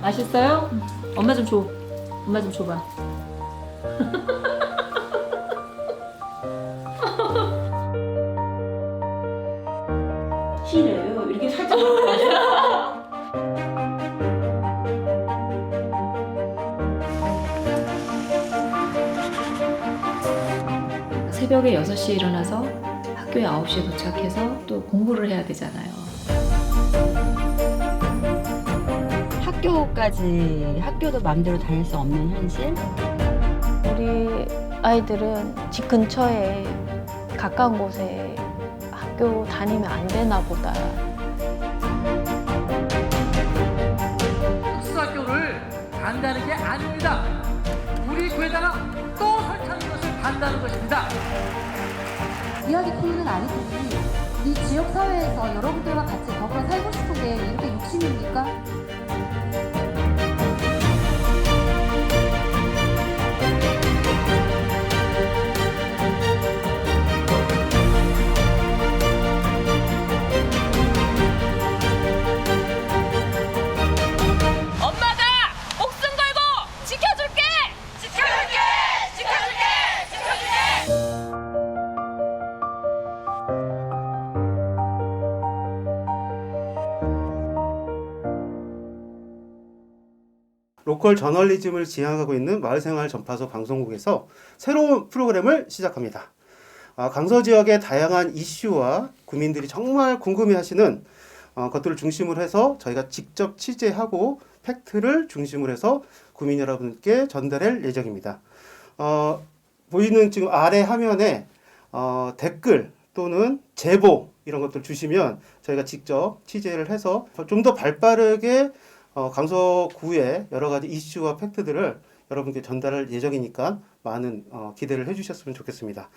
맛있어요? 엄마 좀 줘. 엄마 좀 줘봐. 싫어요. 이렇게 살짝 새벽에 6시에 일어나서 학교에 9시에 도착해서 또 공부를 해야 되잖아요. 학교도 마음대로 다닐 수 없는 현실. 우리 아이들은 집 근처에 가까운 곳에 학교 다니면 안 되나 보다. 특수학교를 반대하는 게 아닙니다. 우리 교회다가 또 설치하는 것을 반대하는 것입니다. 이야기 코너는 아니더니 이 지역 사회에서 여러분들과 같이 더불어 살고 싶은 게 이렇게 욕심입니까? 엄마가 목숨 걸고 지켜줄게! 지켜줄게! 지켜줄게! 지켜줄게! 로컬 저널리즘을 지향하고 있는 마을생활 전파소 방송국에서 새로운 프로그램을 시작합니다. 강서 지역의 다양한 이슈와 구민들이 정말 궁금해하시는 것들을 중심으로 해서 저희가 직접 취재하고 팩트를 중심으로 해서 구민 여러분께 전달할 예정입니다. 보이는 지금 아래 화면에 댓글 또는 제보 이런 것들 주시면 저희가 직접 취재를 해서 좀 더 발빠르게 강서구의 여러 가지 이슈와 팩트들을 여러분께 전달할 예정이니까 많은 기대를 해주셨으면 좋겠습니다.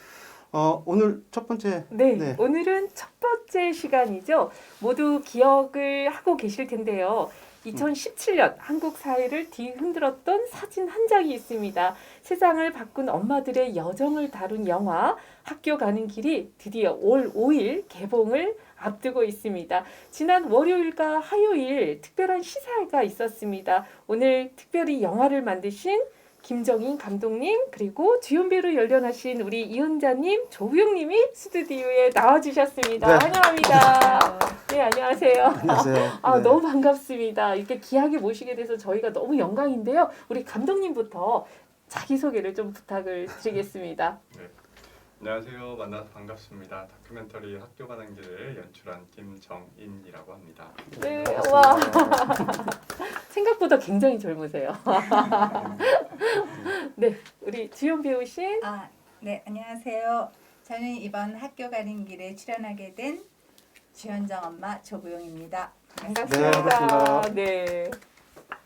오늘 첫 번째 네, 오늘은 첫 번째 시간이죠. 모두 기억을 하고 계실 텐데요. 2017년 한국 사회를 뒤흔들었던 사진 한 장이 있습니다. 세상을 바꾼 엄마들의 여정을 다룬 영화 학교 가는 길이 드디어 올 5일 개봉을 앞두고 있습니다. 지난 월요일과 화요일 특별한 시사회가 있었습니다. 오늘 특별히 영화를 만드신 김정인 감독님 그리고 주연 배우로 연련하신 우리 이은자님, 조우영님이 스튜디오에 나와주셨습니다. 네. 환영합니다. 네, 안녕하세요. 안녕하세요. 네. 너무 반갑습니다. 이렇게 귀하게 모시게 돼서 저희가 너무 영광인데요. 우리 감독님부터 자기소개를 좀 부탁을 드리겠습니다. 안녕하세요. 만나서 반갑습니다. 다큐멘터리 학교 가는 길을 연출한 김정인이라고 합니다. 네, 와. 생각보다 굉장히 젊으세요. 네, 우리 주연 배우신 네, 안녕하세요. 저는 이번 학교 가는 길에 출연하게 된 주현정 엄마 조부영입니다. 반갑습니다. 네.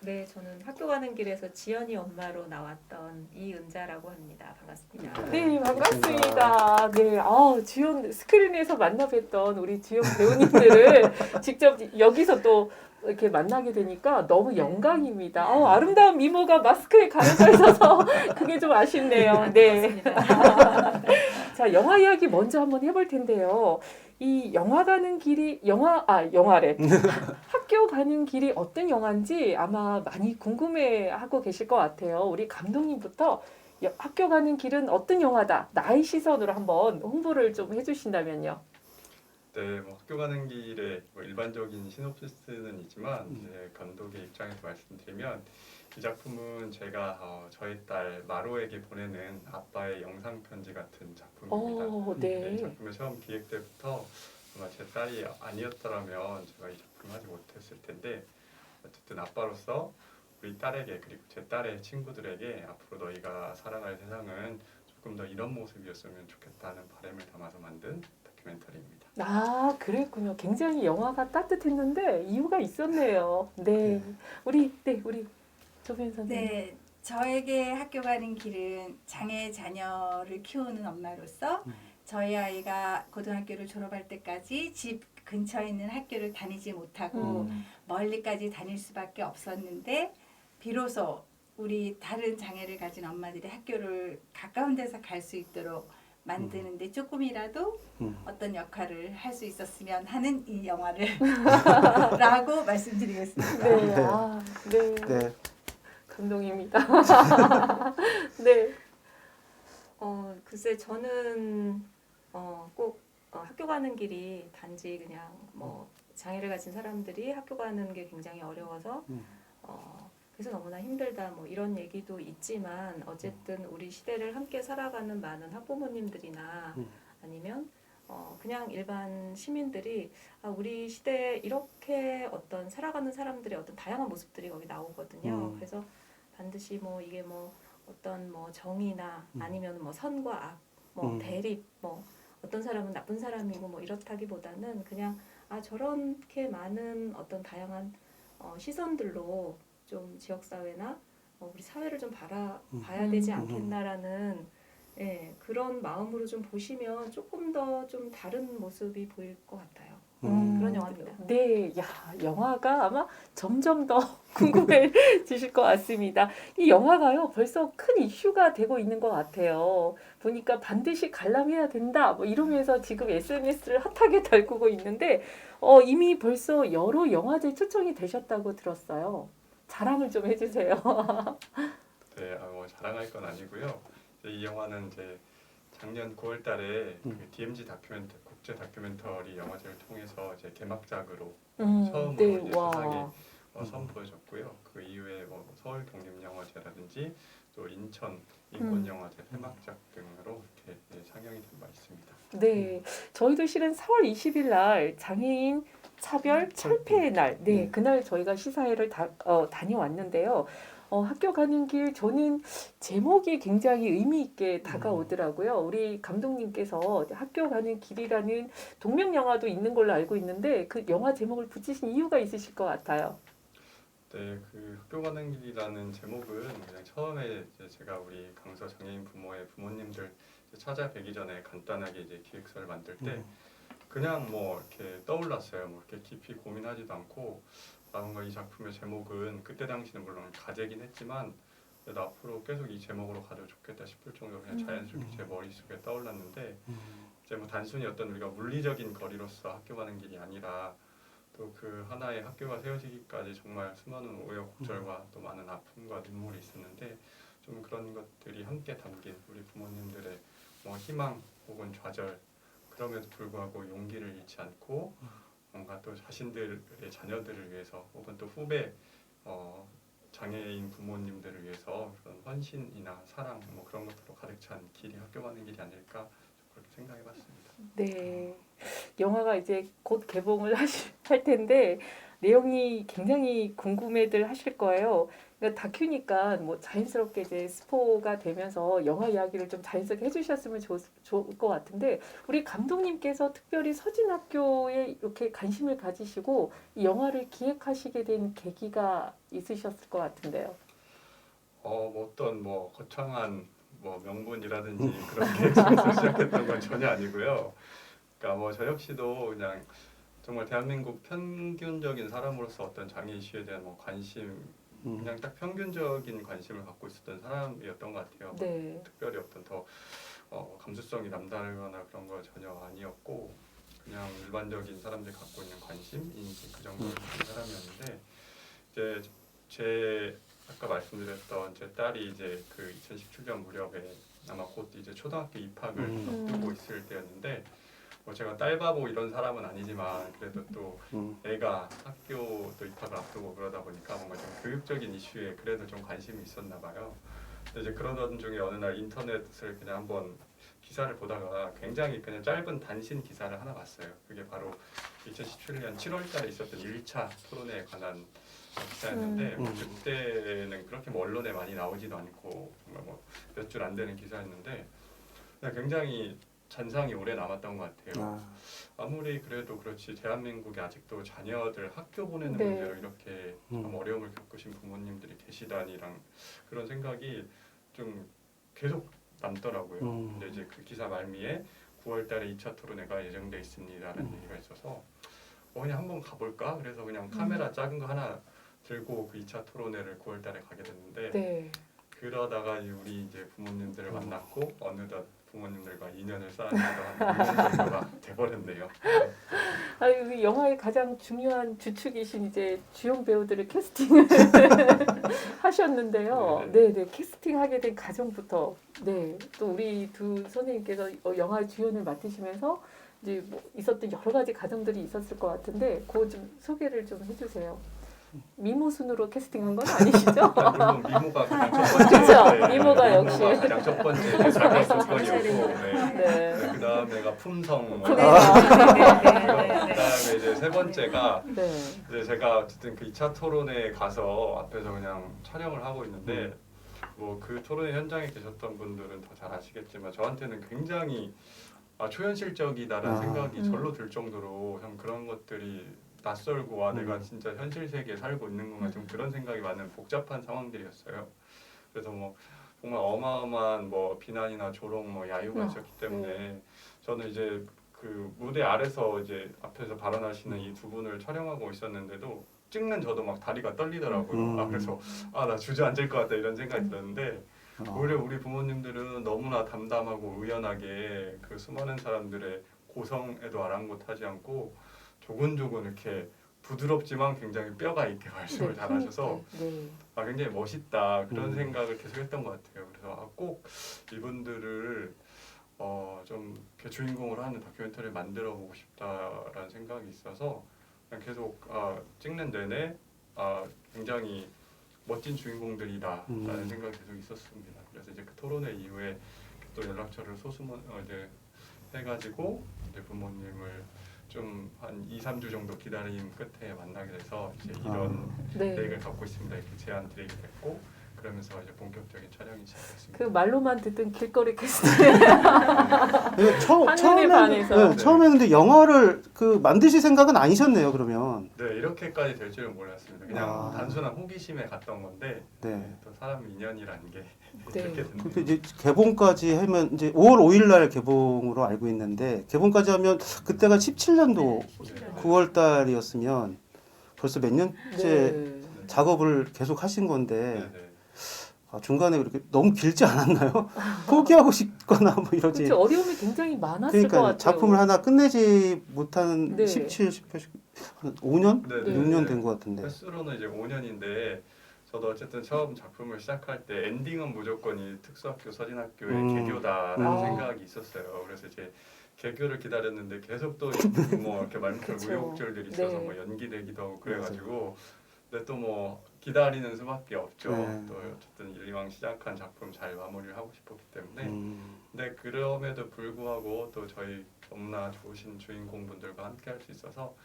네, 저는 학교 가는 길에서 지연이 엄마로 나왔던 이은자라고 합니다. 반갑습니다. 네, 반갑습니다. 네, 주연 스크린에서 만나 뵀던 우리 주연 배우님들을 직접 여기서 또 이렇게 만나게 되니까 너무 영광입니다. 아름다운 미모가 마스크에 가려져 있어서 그게 좀 아쉽네요. 네. 자, 영화 이야기 먼저 한번 해볼 텐데요. 이 영화 가는 길이 영화래. 학교 가는 길이 어떤 영화인지 아마 많이 궁금해하고 계실 것 같아요. 우리 감독님부터 학교 가는 길은 어떤 영화다. 나의 시선으로 한번 홍보를 좀 해주신다면요. 네, 학교 가는 길에 일반적인 시놉시스는 있지만 감독의 입장에서 말씀드리면 이 작품은 제가 저희 딸 마로에게 보내는 아빠의 영상 편지 같은 작품입니다. 네. 이 작품을 처음 기획 때부터 아마 제 딸이 아니었더라면 제가 이 작품을 하지 못했을 텐데 어쨌든 아빠로서 우리 딸에게 그리고 제 딸의 친구들에게 앞으로 너희가 살아갈 세상은 조금 더 이런 모습이었으면 좋겠다는 바람을 담아서 만든 다큐멘터리입니다. 그랬군요. 굉장히 영화가 따뜻했는데 이유가 있었네요. 네, 우리 조변 선생님. 네, 저에게 학교 가는 길은 장애 자녀를 키우는 엄마로서 저희 아이가 고등학교를 졸업할 때까지 집 근처에 있는 학교를 다니지 못하고 멀리까지 다닐 수밖에 없었는데 비로소 우리 다른 장애를 가진 엄마들이 학교를 가까운 데서 갈 수 있도록 만드는데 조금이라도 어떤 역할을 할 수 있었으면 하는 이 영화를 라고 말씀드리겠습니다. 네, 아, 네. 네. 감동입니다. 네. 글쎄 저는 꼭 학교 가는 길이 단지 그냥 뭐 장애를 가진 사람들이 학교 가는 게 굉장히 어려워서 그래서 너무나 힘들다 뭐 이런 얘기도 있지만 어쨌든 우리 시대를 함께 살아가는 많은 학부모님들이나 아니면 그냥 일반 시민들이 우리 시대에 이렇게 어떤 살아가는 사람들의 어떤 다양한 모습들이 거기 나오거든요. 그래서 반드시 뭐 이게 뭐 어떤 뭐 정의나 아니면 뭐 선과 악, 뭐 대립, 뭐 어떤 사람은 나쁜 사람이고 뭐 이렇다기보다는 그냥 저렇게 많은 어떤 다양한 시선들로 좀 지역 사회나 우리 사회를 좀 봐야 되지 않겠나라는 그런 마음으로 좀 보시면 조금 더 좀 다른 모습이 보일 것 같아요. 그런 영화입니다. 네, 야, 영화가 아마 점점 더 궁금해지실 것 같습니다. 이 영화가요, 벌써 큰 이슈가 되고 있는 것 같아요. 보니까 반드시 관람해야 된다, 뭐 이러면서 지금 SNS를 핫하게 달구고 있는데, 이미 벌써 여러 영화제 초청이 되셨다고 들었어요. 자랑을 좀 해주세요. 네, 뭐 자랑할 건 아니고요. 이 영화는 이제 작년 9월달에 DMZ 국제 다큐멘터리 영화제를 통해서 이제 개막작으로 처음으로 네, 이제 세상에 선보여졌고요. 그 이후에 뭐 서울 독립영화제라든지 또 인천 인권영화제 폐막작 등으로 이렇게 상영이 된 바 있습니다. 네, 저희도 실은 4월 20일 날 장애인 차별 철폐의 날, 네, 그날 저희가 시사회를 다녀왔는데요. 학교 가는 길 저는 제목이 굉장히 의미 있게 다가오더라고요. 우리 감독님께서 학교 가는 길이라는 동명 영화도 있는 걸로 알고 있는데 그 영화 제목을 붙이신 이유가 있으실 것 같아요. 네, 그 학교 가는 길이라는 제목은 그냥 처음에 이제 제가 우리 강서 장애인 부모의 부모님들 찾아뵈기 전에 간단하게 이제 기획서를 만들 때 그냥 뭐 이렇게 떠올랐어요. 뭐 이렇게 깊이 고민하지도 않고 뭔가 이 작품의 제목은 그때 당시는 물론 가제긴 했지만 그래도 앞으로 계속 이 제목으로 가도 좋겠다 싶을 정도로 그냥 자연스럽게 제 머릿속에 떠올랐는데 이제 뭐 단순히 어떤 우리가 물리적인 거리로서 학교 가는 길이 아니라 또 그 하나의 학교가 세워지기까지 정말 수많은 우여곡절과 또 많은 아픔과 눈물이 있었는데 좀 그런 것들이 함께 담긴 우리 부모님들의 뭐 희망 혹은 좌절 그럼에도 불구하고 용기를 잃지 않고 뭔가 또 자신들의 자녀들을 위해서 혹은 또 후배 장애인 부모님들을 위해서 그런 헌신이나 사랑 뭐 그런 것들로 가득 찬 길이 학교 가는 길이 아닐까 그렇게 생각해봤습니다. 네, 영화가 이제 곧 개봉을 할 텐데 내용이 굉장히 궁금해들 하실 거예요. 그러니까 다큐니까 뭐 자연스럽게 이제 스포가 되면서 영화 이야기를 좀 자연스럽게 해주셨으면 좋을 것 같은데 우리 감독님께서 특별히 서진학교에 이렇게 관심을 가지시고 이 영화를 기획하시게 된 계기가 있으셨을 것 같은데요. 뭐 어떤 뭐 거창한 뭐 명분이라든지 그런 계획에서 시작했던 건 전혀 아니고요. 그러니까 뭐 저 역시도 그냥 정말 대한민국 평균적인 사람으로서 어떤 장애 이슈에 대한 뭐 관심 그냥 딱 평균적인 관심을 갖고 있었던 사람이었던 것 같아요. 네. 특별히 어떤 더 감수성이 남다르거나 그런 거 전혀 아니었고 그냥 일반적인 사람들이 갖고 있는 관심, 인식 그 정도의 사람이었는데 이제 제 아까 말씀드렸던 제 딸이 이제 그 2017년 무렵에 아마 곧 이제 초등학교 입학을 앞두고 있을 때였는데 뭐 제가 딸바보 이런 사람은 아니지만 그래도 또 애가 학교 또 입학을 앞두고 그러다 보니까 뭔가 좀 교육적인 이슈에 그래도 좀 관심이 있었나 봐요. 근데 이제 그러던 중에 어느 날 인터넷을 그냥 한번 기사를 보다가 굉장히 그냥 짧은 단신 기사를 하나 봤어요. 그게 바로 2017년 7월달에 있었던 1차 토론회에 관한 기사였는데 뭐 그때는 그렇게 뭐 언론에 많이 나오지도 않고 뭐 몇 줄 안 되는 기사였는데 그냥 굉장히 잔상이 오래 남았던 것 같아요. 아무리 그래도 그렇지 대한민국에 아직도 자녀들 학교 보내는 문제로 이렇게 참 어려움을 겪으신 부모님들이 계시다니랑 그런 생각이 좀 계속 남더라고요. 근데 이제 그 기사 말미에 9월달에 2차 토론회가 예정돼 있습니다라는 얘기가 있어서 그냥 한번 가볼까? 그래서 그냥 카메라 작은 거 하나 들고 그 2차 토론회를 9월달에 가게 됐는데 그러다가 우리 이제 부모님들을 만났고 어느덧 부모님들과 인연을 쌓아내도 한 2년 정도가 돼버렸네요. 아니, 영화의 가장 중요한 주축이신 이제 주연 배우들을 캐스팅을 하셨는데요. 네, 캐스팅하게 된 과정부터 또 우리 두 선생님께서 영화 주연을 맡으시면서 이제 뭐 있었던 여러 가지 과정들이 있었을 것 같은데 그거 좀 소개를 좀 해주세요. 미모 순으로 캐스팅한 건 아니시죠? 물론 미모가 가장 첫 번째. 그렇죠. 미모가 역시 가장 첫 번째 자격 조건이었고, 그 다음에가 품성. 그다음에 이제 세 번째가 이제 제가 어쨌든 그 2차 토론회 가서 앞에서 그냥 촬영을 하고 있는데 뭐 그 토론회 현장에 계셨던 분들은 더 잘 아시겠지만 저한테는 굉장히 초현실적이다라는 생각이 절로 들 정도로 참 그런 것들이 낯설고 내가 진짜 현실 세계에 살고 있는 건가 좀 그런 생각이 많은 복잡한 상황들이었어요. 그래서 뭐 정말 어마어마한 뭐 비난이나 조롱, 뭐 야유가 있었기 때문에 저는 이제 그 무대 아래서 이제 앞에서 발언하시는 이 두 분을 촬영하고 있었는데도 찍는 저도 막 다리가 떨리더라고요. 그래서 나 주저앉을 것 같다 이런 생각이 들었는데 오히려 우리 부모님들은 너무나 담담하고 의연하게 그 수많은 사람들의 고성에도 아랑곳하지 않고 조곤조곤 이렇게 부드럽지만 굉장히 뼈가 있게 말씀을 잘하셔서 굉장히 멋있다 그런 생각을 계속 했던 것 같아요. 그래서 꼭 이분들을 좀 이렇게 주인공으로 하는 다큐멘터리를 만들어 보고 싶다라는 생각이 있어서 그냥 계속 찍는 내내 굉장히 멋진 주인공들이다라는 생각이 계속 있었습니다. 그래서 이제 그 토론회 이후에 또 연락처를 소수문 이제 해가지고 이제 부모님을 좀 한 2-3주 정도 기다림 끝에 만나게 돼서 이제 이런 계획을 갖고 있습니다. 이렇게 제안 드리게 됐고 그러면서 이제 본격적인 촬영이 시작됐습니다. 그 말로만 듣던 길거리 캐스팅. 처음에 근데 영화를 그 만드실 생각은 아니셨네요. 그러면. 네, 이렇게까지 될 줄은 몰랐습니다. 그냥 단순한 호기심에 갔던 건데 또 사람 인연이라는 게 이렇게 됐네요. 그렇게 이제 개봉까지 하면 이제 5월 5일 날 개봉으로 알고 있는데 개봉까지 하면 그때가 17년도 9월 달이었으면 벌써 몇 년째 작업을 계속 하신 건데 중간에 그렇게 너무 길지 않았나요? 포기하고 싶거나 뭐 이러지. 그렇죠. 어려움이 굉장히 많았을 것 같아요. 작품을 하나 끝내지 못한 17, 18, 5년? 6년 된 것 같은데. 횟수로는 이제 5년인데 저도 어쨌든 처음 작품을 시작할 때 엔딩은 무조건 이 특수학교 서진학교의 개교다라는 생각이 있었어요. 그래서 이제 개교를 기다렸는데 계속 또 뭐 이렇게 말미처럼 우여곡절들이 있어서 뭐 연기되기도 하고 그래가지고 근데 또 뭐 기다리는 수밖에 없죠. 또 어쨌든 이왕 시작한 작품 잘 마무리를 하고 싶었기 때문에 근데 그럼에도 불구하고 또 저희 너무나 좋으신 주인공분들과 함께 할 수 있어서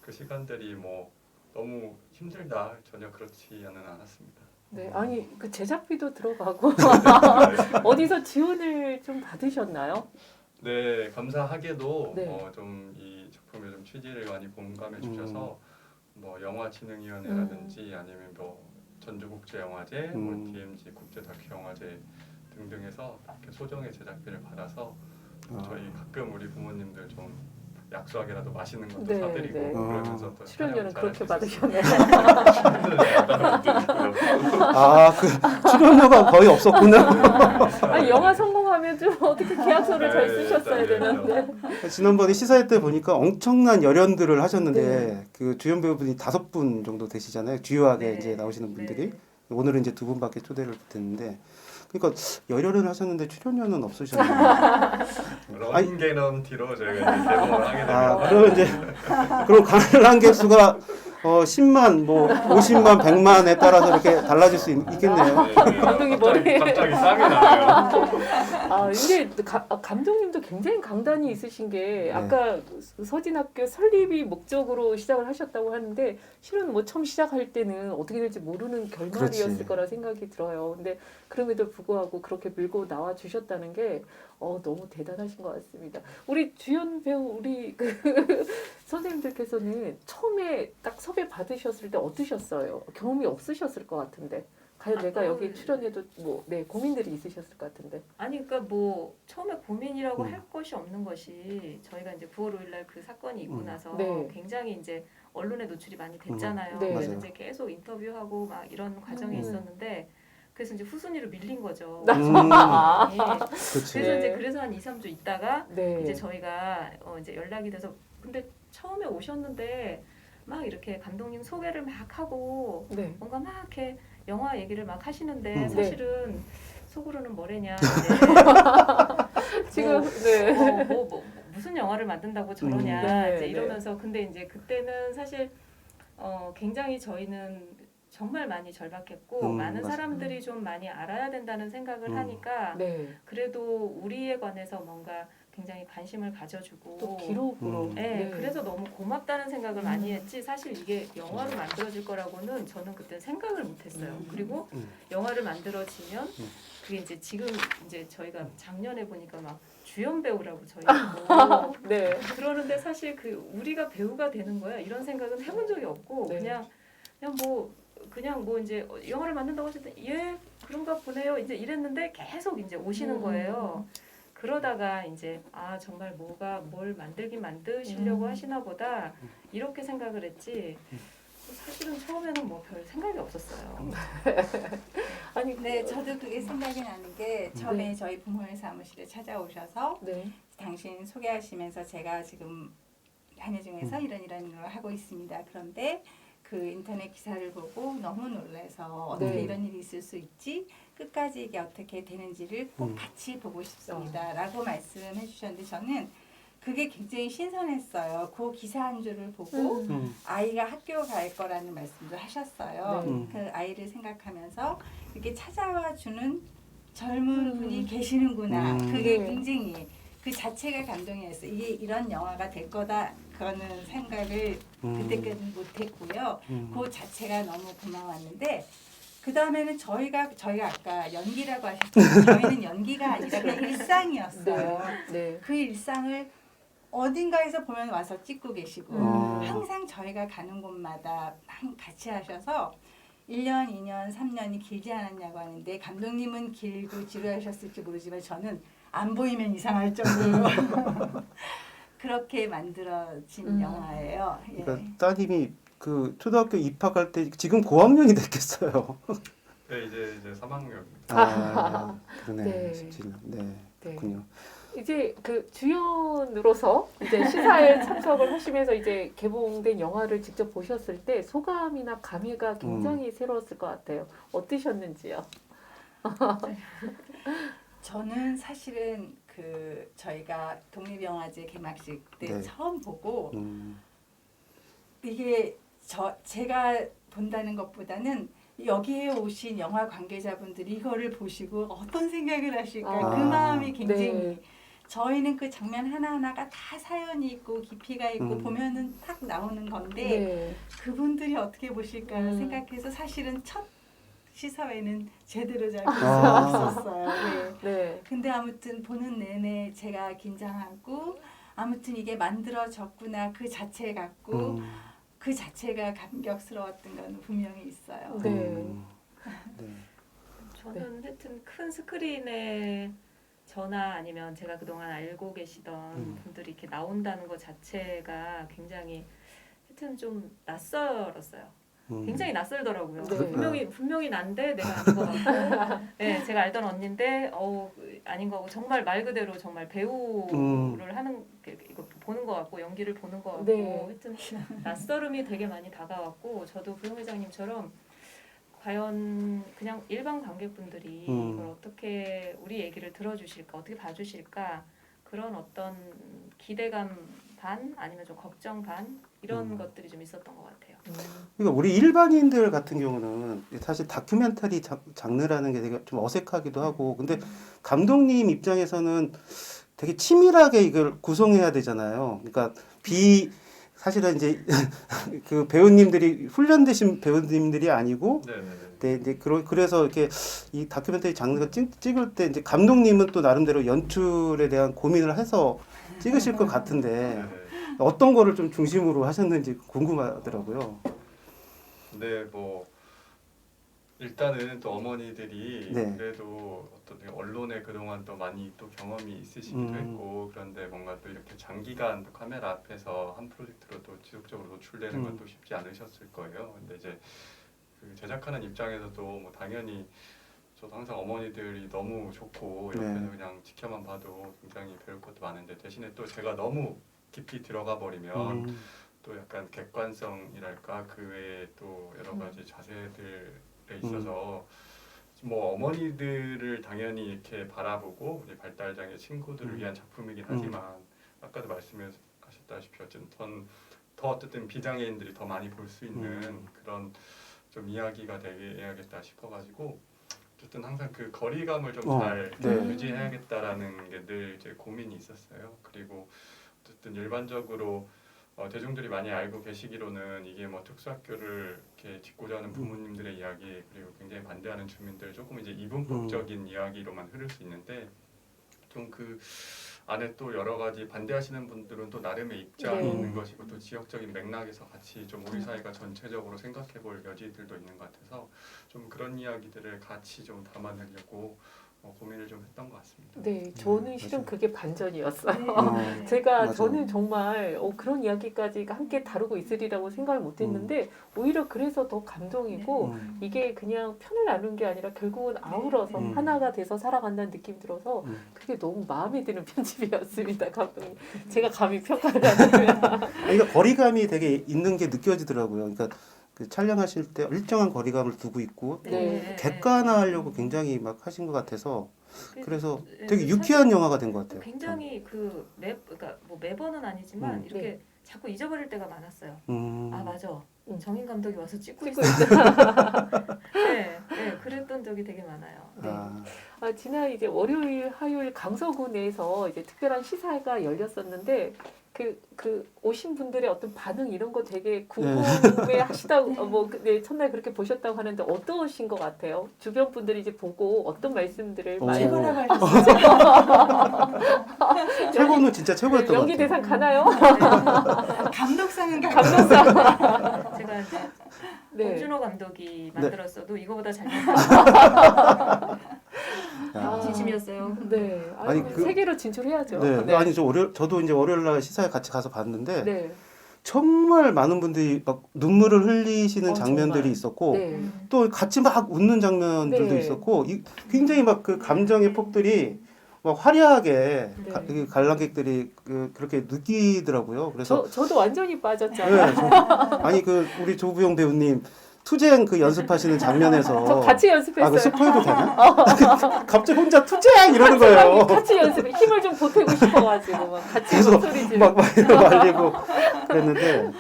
그 시간들이 뭐 너무 힘들다 전혀 그렇지는 않았습니다. 네, 아니 그 제작비도 들어가고 어디서 지원을 좀 받으셨나요? 네, 감사하게도 좀 이 작품의 좀 취지를 많이 공감해 주셔서 뭐 영화진흥위원회라든지 아니면 뭐 전주국제영화제, 뭐 DMZ 국제다큐영화제 등등에서 이렇게 소정의 제작비를 받아서 저희 가끔 우리 부모님들 좀 약소하게라도 맛있는 것도 사드리고 그러면서 또 출연료는 그렇게 받으셨네요. 그 출연료가 거의 없었구나. 아니 영화 성공하면 좀 어떻게 계약서를 잘 쓰셨어야 되는데. 지난번에 시사회 때 보니까 엄청난 열연들을 하셨는데 그 주연 배우분이 5분 정도 되시잖아요. 주요하게 이제 나오시는 분들이. 오늘은 이제 2분밖에 초대를 못했는데. 그러니까 열연을 하셨는데 출연료는 없으셨나요? 런닝게넘 뒤로 저희가 이제 개봉을 하게 됩니다. 그러면 이제 그럼 관람 수가 10만, 뭐 50만, 100만에 따라서 이렇게 달라질 수 있겠네요. 감독이 머리에 갑자기 쌈이 나요. 근데 감독님도 굉장히 강단이 있으신 게 아까 서진학교 설립이 목적으로 시작을 하셨다고 하는데 실은 뭐 처음 시작할 때는 어떻게 될지 모르는 결말이었을 거라 생각이 들어요. 근데 그럼에도 불구하고 그렇게 밀고 나와 주셨다는 게 너무 대단하신 것 같습니다. 우리 주연 배우 우리 그 선생님들께서는 처음에 딱 섭외 받으셨을 때 어떠셨어요? 경험이 없으셨을 것 같은데. 과연 내가 여기 출연해도 뭐 고민들이 있으셨을 것 같은데. 아니 그러니까 뭐 처음에 고민이라고 할 것이 없는 것이 저희가 이제 9월 5일 날 그 사건이 있고 나서 굉장히 이제 언론에 노출이 많이 됐잖아요. 그래서 이제 계속 인터뷰하고 막 이런 과정이 있었는데 그래서 이제 후순위로 밀린 거죠. 그치. 그래서 이제 그래서 한 2, 3주 있다가 네. 이제 저희가 이제 연락이 돼서 근데 처음에 오셨는데 막 이렇게 감독님 소개를 막 하고 네. 뭔가 막 이렇게 영화 얘기를 막 하시는데 음. 사실은 속으로는 뭐래냐 지금 뭐, 네. 뭐 무슨 영화를 만든다고 저러냐 네, 이제 네. 이러면서 근데 이제 그때는 사실 굉장히 저희는 정말 많이 절박했고 많은 맞습니다. 사람들이 좀 많이 알아야 된다는 생각을 하니까 네. 그래도 우리에 관해서 뭔가 굉장히 관심을 가져주고 또 기록으로. 네, 그래서 너무 고맙다는 생각을 많이 했지 사실 이게 영화로 만들어질 거라고는 저는 그때 생각을 못했어요. 그리고 영화를 만들어지면 그게 이제 지금 이제 저희가 작년에 보니까 막 주연 배우라고 저희가 네. 그러는데 사실 그 우리가 배우가 되는 거야 이런 생각은 해본 적이 없고 네. 그냥 뭐 이제 영화를 만든다고 하실 때 예 그런가 보네요 이제 이랬는데 계속 이제 오시는 거예요. 그러다가 이제 아 정말 뭘 만드시려고 하시나 보다 이렇게 생각을 했지 사실은 처음에는 뭐 별 생각이 없었어요. 아니 네, 저도 그게 생각이 나는 게 처음에 저희 부모의 사무실에 찾아오셔서 네. 당신 소개하시면서 제가 지금 한예중에서 이런 걸 하고 있습니다. 그런데 그 인터넷 기사를 보고 너무 놀라서 어떻게 네. 이런 일이 있을 수 있지? 끝까지 이게 어떻게 되는지를 꼭 같이 보고 싶습니다. 라고 말씀해 주셨는데 저는 그게 굉장히 신선했어요. 그 기사 한 줄을 보고 아이가 학교 갈 거라는 말씀도 하셨어요. 그 아이를 생각하면서 이렇게 찾아와 주는 젊은 분이 계시는구나. 그게 굉장히 그 자체가 감동이었어요. 이게 이런 영화가 될 거다. 그거는 생각을 그때까지는 못했고요. 그 자체가 너무 고마웠는데 그 다음에는 저희가 아까 연기라고 하셨잖아요. 저희는 연기가 아니라 그냥 일상이었어요. 네. 그 일상을 어딘가에서 보면 와서 찍고 계시고 항상 저희가 가는 곳마다 같이 하셔서 1년, 2년, 3년이 길지 않았냐고 하는데 감독님은 길고 지루하셨을지 모르지만 저는 안 보이면 이상할 정도로 그렇게 만들어진 영화예요. 예. 그러니까 따님이 그 초등학교 입학할 때 지금 고학년이 됐겠어요. 네, 이제 3학년. 아, 그러네. 네. 17년. 네, 그렇군요. 이제 그 주연으로서 이제 시사에 참석을 하시면서 이제 개봉된 영화를 직접 보셨을 때 소감이나 감회가 굉장히 새로웠을 것 같아요. 어떠셨는지요? 저는 사실은 그 저희가 독립영화제 개막식 때 네. 처음 보고 이게 제가 본다는 것보다는 여기에 오신 영화 관계자분들이 이거를 보시고 어떤 생각을 하실까 그 마음이 굉장히 저희는 그 장면 하나하나가 다 사연이 있고 깊이가 있고 보면은 딱 나오는 건데 그분들이 어떻게 보실까 생각해서 사실은 첫 시사회는 제대로 잘 볼 수 없었어요. 네. 근데 아무튼 보는 내내 제가 긴장하고 아무튼 이게 만들어졌구나 그 자체 같고 그 자체가 감격스러웠던 건 분명히 있어요. 저는 하여튼 큰 스크린에 저나 아니면 제가 그동안 알고 계시던 분들이 이렇게 나온다는 것 자체가 굉장히 하여튼 좀 낯설었어요. 굉장히 낯설더라고요. 분명히 난데 내가 아닌 것 같고, 네, 제가 알던 언니인데 아닌 거 같고 정말 말 그대로 정말 배우를 하는 이거 보는 것 같고 연기를 보는 것 같고 하여튼 낯설음이 되게 많이 다가왔고 저도 부용 회장님처럼 과연 그냥 일반 관객분들이 이걸 어떻게 우리 얘기를 들어주실까 어떻게 봐주실까 그런 어떤 기대감 반 아니면 좀 걱정 반 이런 것들이 좀 있었던 것 같아요. 그러니까 우리 일반인들 같은 경우는 사실 다큐멘터리 장르라는 게 되게 좀 어색하기도 하고 근데 감독님 입장에서는 되게 치밀하게 이걸 구성해야 되잖아요. 그러니까 사실은 이제 그 배우님들이 훈련되신 배우님들이 아니고 네, 이제 그래서 이렇게 이 다큐멘터리 장르가 찍을 때 이제 감독님은 또 나름대로 연출에 대한 고민을 해서 찍으실 것 같은데 어떤 거를 좀 중심으로 하셨는지 궁금하더라고요. 네, 뭐 일단은 또 어머니들이 네. 그래도 어떤 언론에 그동안 또 많이 또 경험이 있으시기도 했고 그런데 뭔가 또 이렇게 장기간 또 카메라 앞에서 한 프로젝트로 또 지속적으로 노출되는 건 또 쉽지 않으셨을 거예요. 근데 이제 그 제작하는 입장에서도 뭐 당연히 저도 항상 어머니들이 너무 좋고 옆에서 네. 그냥 지켜만 봐도 굉장히 배울 것도 많은데 대신에 또 제가 너무 깊이 들어가 버리면 또 약간 객관성이랄까 그 외에 또 여러 가지 자세들에 있어서 뭐 어머니들을 당연히 이렇게 바라보고 우리 발달장애 친구들을 위한 작품이긴 하지만 아까도 말씀하셨다시피 어쨌든 비장애인들이 더 많이 볼 수 있는 그런 좀 이야기가 되야겠다 싶어가지고 어쨌든 항상 그 거리감을 좀 잘 네. 유지해야겠다라는 게 늘 이제 고민이 있었어요. 그리고 어쨌든 일반적으로 대중들이 많이 알고 계시기로는 이게 뭐 특수학교를 이렇게 짓고자 하는 부모님들의 이야기 그리고 굉장히 반대하는 주민들 조금 이제 이분법적인 이야기로만 흐를 수 있는데 좀 그 안에 또 여러 가지 반대하시는 분들은 또 나름의 입장이 네. 있는 것이고 또 지역적인 맥락에서 같이 좀 우리 사회가 전체적으로 생각해볼 여지들도 있는 것 같아서 좀 그런 이야기들을 같이 좀 담아내려고 고민을 좀 했던 것 같습니다. 네, 저는 실은 맞아요. 그게 반전이었어요. 네. 제가 맞아요. 저는 정말 그런 이야기까지 함께 다루고 있으리라고 생각을 못했는데 오히려 그래서 더 감동이고 이게 그냥 편을 나눈 게 아니라 결국은 아우러서 하나가 돼서 살아간다는 느낌이 들어서 그게 너무 마음에 드는 편집이었습니다. 감독님, 제가 감히 평가를 하자면 그러니까 거리감이 되게 있는 게 느껴지더라고요. 그러니까 그 촬영하실 때 일정한 거리감을 두고 있고 또 네. 객관화하려고 굉장히 막 하신 것 같아서 그래서 되게 유쾌한 영화가 된 것 같아요. 굉장히 그러니까 뭐 매번은 아니지만 이렇게 자꾸 잊어버릴 때가 많았어요. 아 맞아. 정인 감독이 와서 찍고 있었다. 네, 그랬던 적이 되게 많아요. 네. 지난 이제 월요일, 화요일 강서구내에서 이제 특별한 시사회가 열렸었는데 그 오신 분들의 어떤 반응 이런 거 되게 궁금해 하시다고 첫날 그렇게 보셨다고 하는데 어떠신 것 같아요? 주변 분들이 이제 보고 어떤 말씀들을 많이 최고는 진짜 최고였던 것 연기 같아요. 대상 가나요? 감독상은 감독상. 제가 이제 네. 봉준호 감독이 만들었어도 이거보다 잘 진심이었어요. 네. 아니, 세계로 진출해야죠. 네. 아니 저도 이제 월요일 날 시사회 같이 가서 봤는데 네. 정말 많은 분들이 막 눈물을 흘리시는 장면들이 정말. 있었고 네. 또 같이 막 웃는 장면들도 네. 있었고 굉장히 막 그 감정의 폭들이 막 화려하게 네. 관람객들이 그렇게 느끼더라고요. 그래서 저도 완전히 빠졌잖아요. 네, 아니 우리 조부영 배우님 투쟁 연습하시는 장면에서 저 같이 연습했어요. 스포해도 되나? 갑자기 혼자 투쟁 이러는 거예요. 같이 연습, 힘을 좀 보태고 싶어가지고 막 같이 그래서 목소리 지르고 막 말리고 그랬는데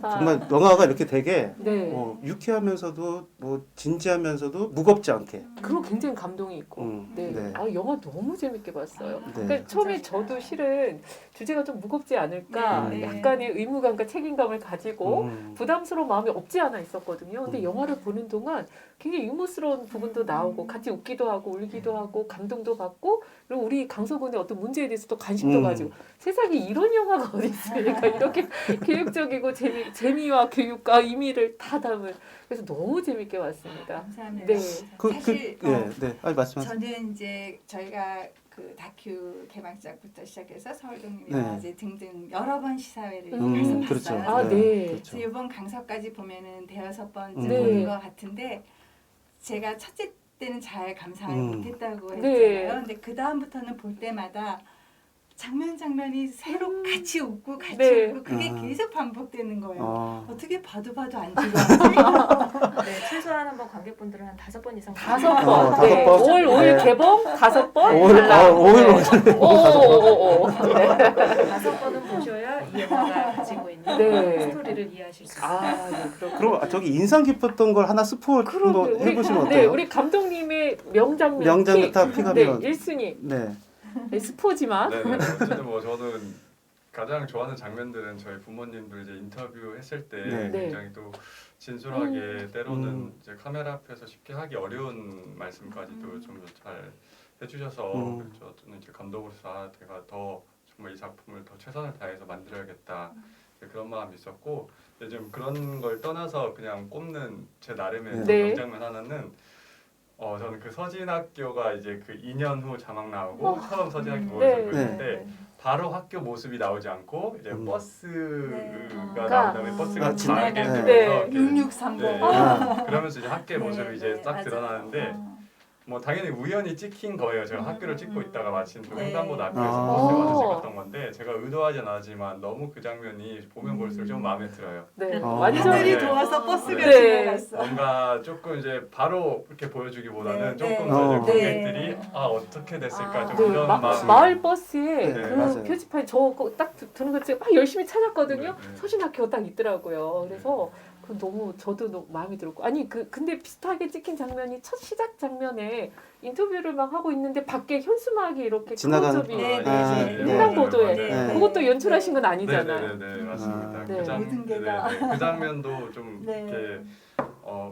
정말 영화가 이렇게 되게 네. 유쾌하면서도 뭐 진지하면서도 무겁지 않게. 그리고 굉장히 감동이 있고. 네. 네. 영화 너무 재밌게 봤어요. 네. 그러니까 처음에 저도 실은 주제가 좀 무겁지 않을까 네. 약간의 의무감과 책임감을 가지고 부담스러운 마음이 없지 않아 있었거든요. 근데 영화를 보는 동안 굉장히 유머스러운 부분도 나오고 같이 웃기도 하고 울기도 하고 감동도 받고 그리고 우리 강서군의 어떤 문제에 대해서도 관심도 가지고 세상에 이런 영화가 어디 있습니까? 이렇게 교육적이고 재미와 교육과 의미를 다 담은 그래서 너무 재밌게 봤습니다. 감사합니다. 네. 사실 아니 말씀하세요. 저는 이제 저희가 그 다큐 개막작부터 시작해서 서울독립 네. 영화제 등등 여러 번 시사회를 가서 그렇죠. 봤어요. 네. 그렇죠. 그래서 이번 강서까지 보면은 대여섯 번째 네. 보는 것 같은데 제가 첫째 때는 잘 감상을 못했다고 했잖아요. 네. 근데 그 다음부터는 볼 때마다 장면이 새로 같이 웃고 같이 네. 웃고 그게 계속 반복되는 거예요. 어떻게 봐도 안 즐거워. 네, 최소한 한번 관객분들은 한 5번 이상 5번. 네. 5번. 5월 네. 개봉 5번. 5일 5번은 보셔야 이 영화가 가지고 있는 네. 스토리를 이해하실 수 있어요. 네, 그렇군요. 그럼 저기 인상 깊었던 걸 하나 스포 한번 해보시면 네, 어때요? 우리 감독님의 명장면 명장면 피가면. 네, 1순위. 네. 네, 스포지만. 네네. 어쨌든 뭐 저는 가장 좋아하는 장면들은 저희 부모님들 이제 인터뷰 했을 때 네. 굉장히 또 진솔하게 때로는 이제 카메라 앞에서 쉽게 하기 어려운 말씀까지도 좀 잘 해주셔서 저는 이제 감독으로서 제가 더 정말 이 작품을 더 최선을 다해서 만들어야겠다 그런 마음이 있었고 근데 좀 그런 걸 떠나서 그냥 꼽는 제 나름의 네. 명장면 하나는 저는 그 서진학교가 이제 그 2년 후 자막 나오고 처음 서진학교 모습을 보는데 바로 학교 모습이 나오지 않고 이제 버스가 나온 다음에 버스가 가게 되면서 6630 그러면서 이제 학교의 모습이 이제 딱 드러나는데 뭐 당연히 우연히 찍힌 거예요. 제가 학교를 찍고 있다가 마침 또 네. 횡단보도 앞에서 아. 버스에 와서 찍었던 건데 제가 의도하진 않았지만 너무 그 장면이 보면 볼수록 좀 마음에 들어요. 네. 아. 완전 하늘이 네. 도와서 버스가 네. 지나갔어. 뭔가 조금 이제 바로 이렇게 보여주기보다는 네, 조금 네. 더 이제 네. 고객들이 아 어떻게 됐을까 좀 네, 이런 마음. 마을 버스에 네, 그 맞아요. 표지판이 저딱 두는 거 제가 막 열심히 찾았거든요. 네, 네. 서신학교가 딱 있더라고요. 그래서 그 너무 저도 너무 마음에 들었고 아니 근데 비슷하게 찍힌 장면이 첫 시작 장면에 인터뷰를 막 하고 있는데 밖에 현수막이 이렇게 지나가는- 클로즈업이 네, 네, 네. 횡단보도에 네. 그것도 연출하신 건 아니잖아요. 네네네 맞습니다. 아. 그, 네. 모든 게 다. 그 장면도 좀 네. 이렇게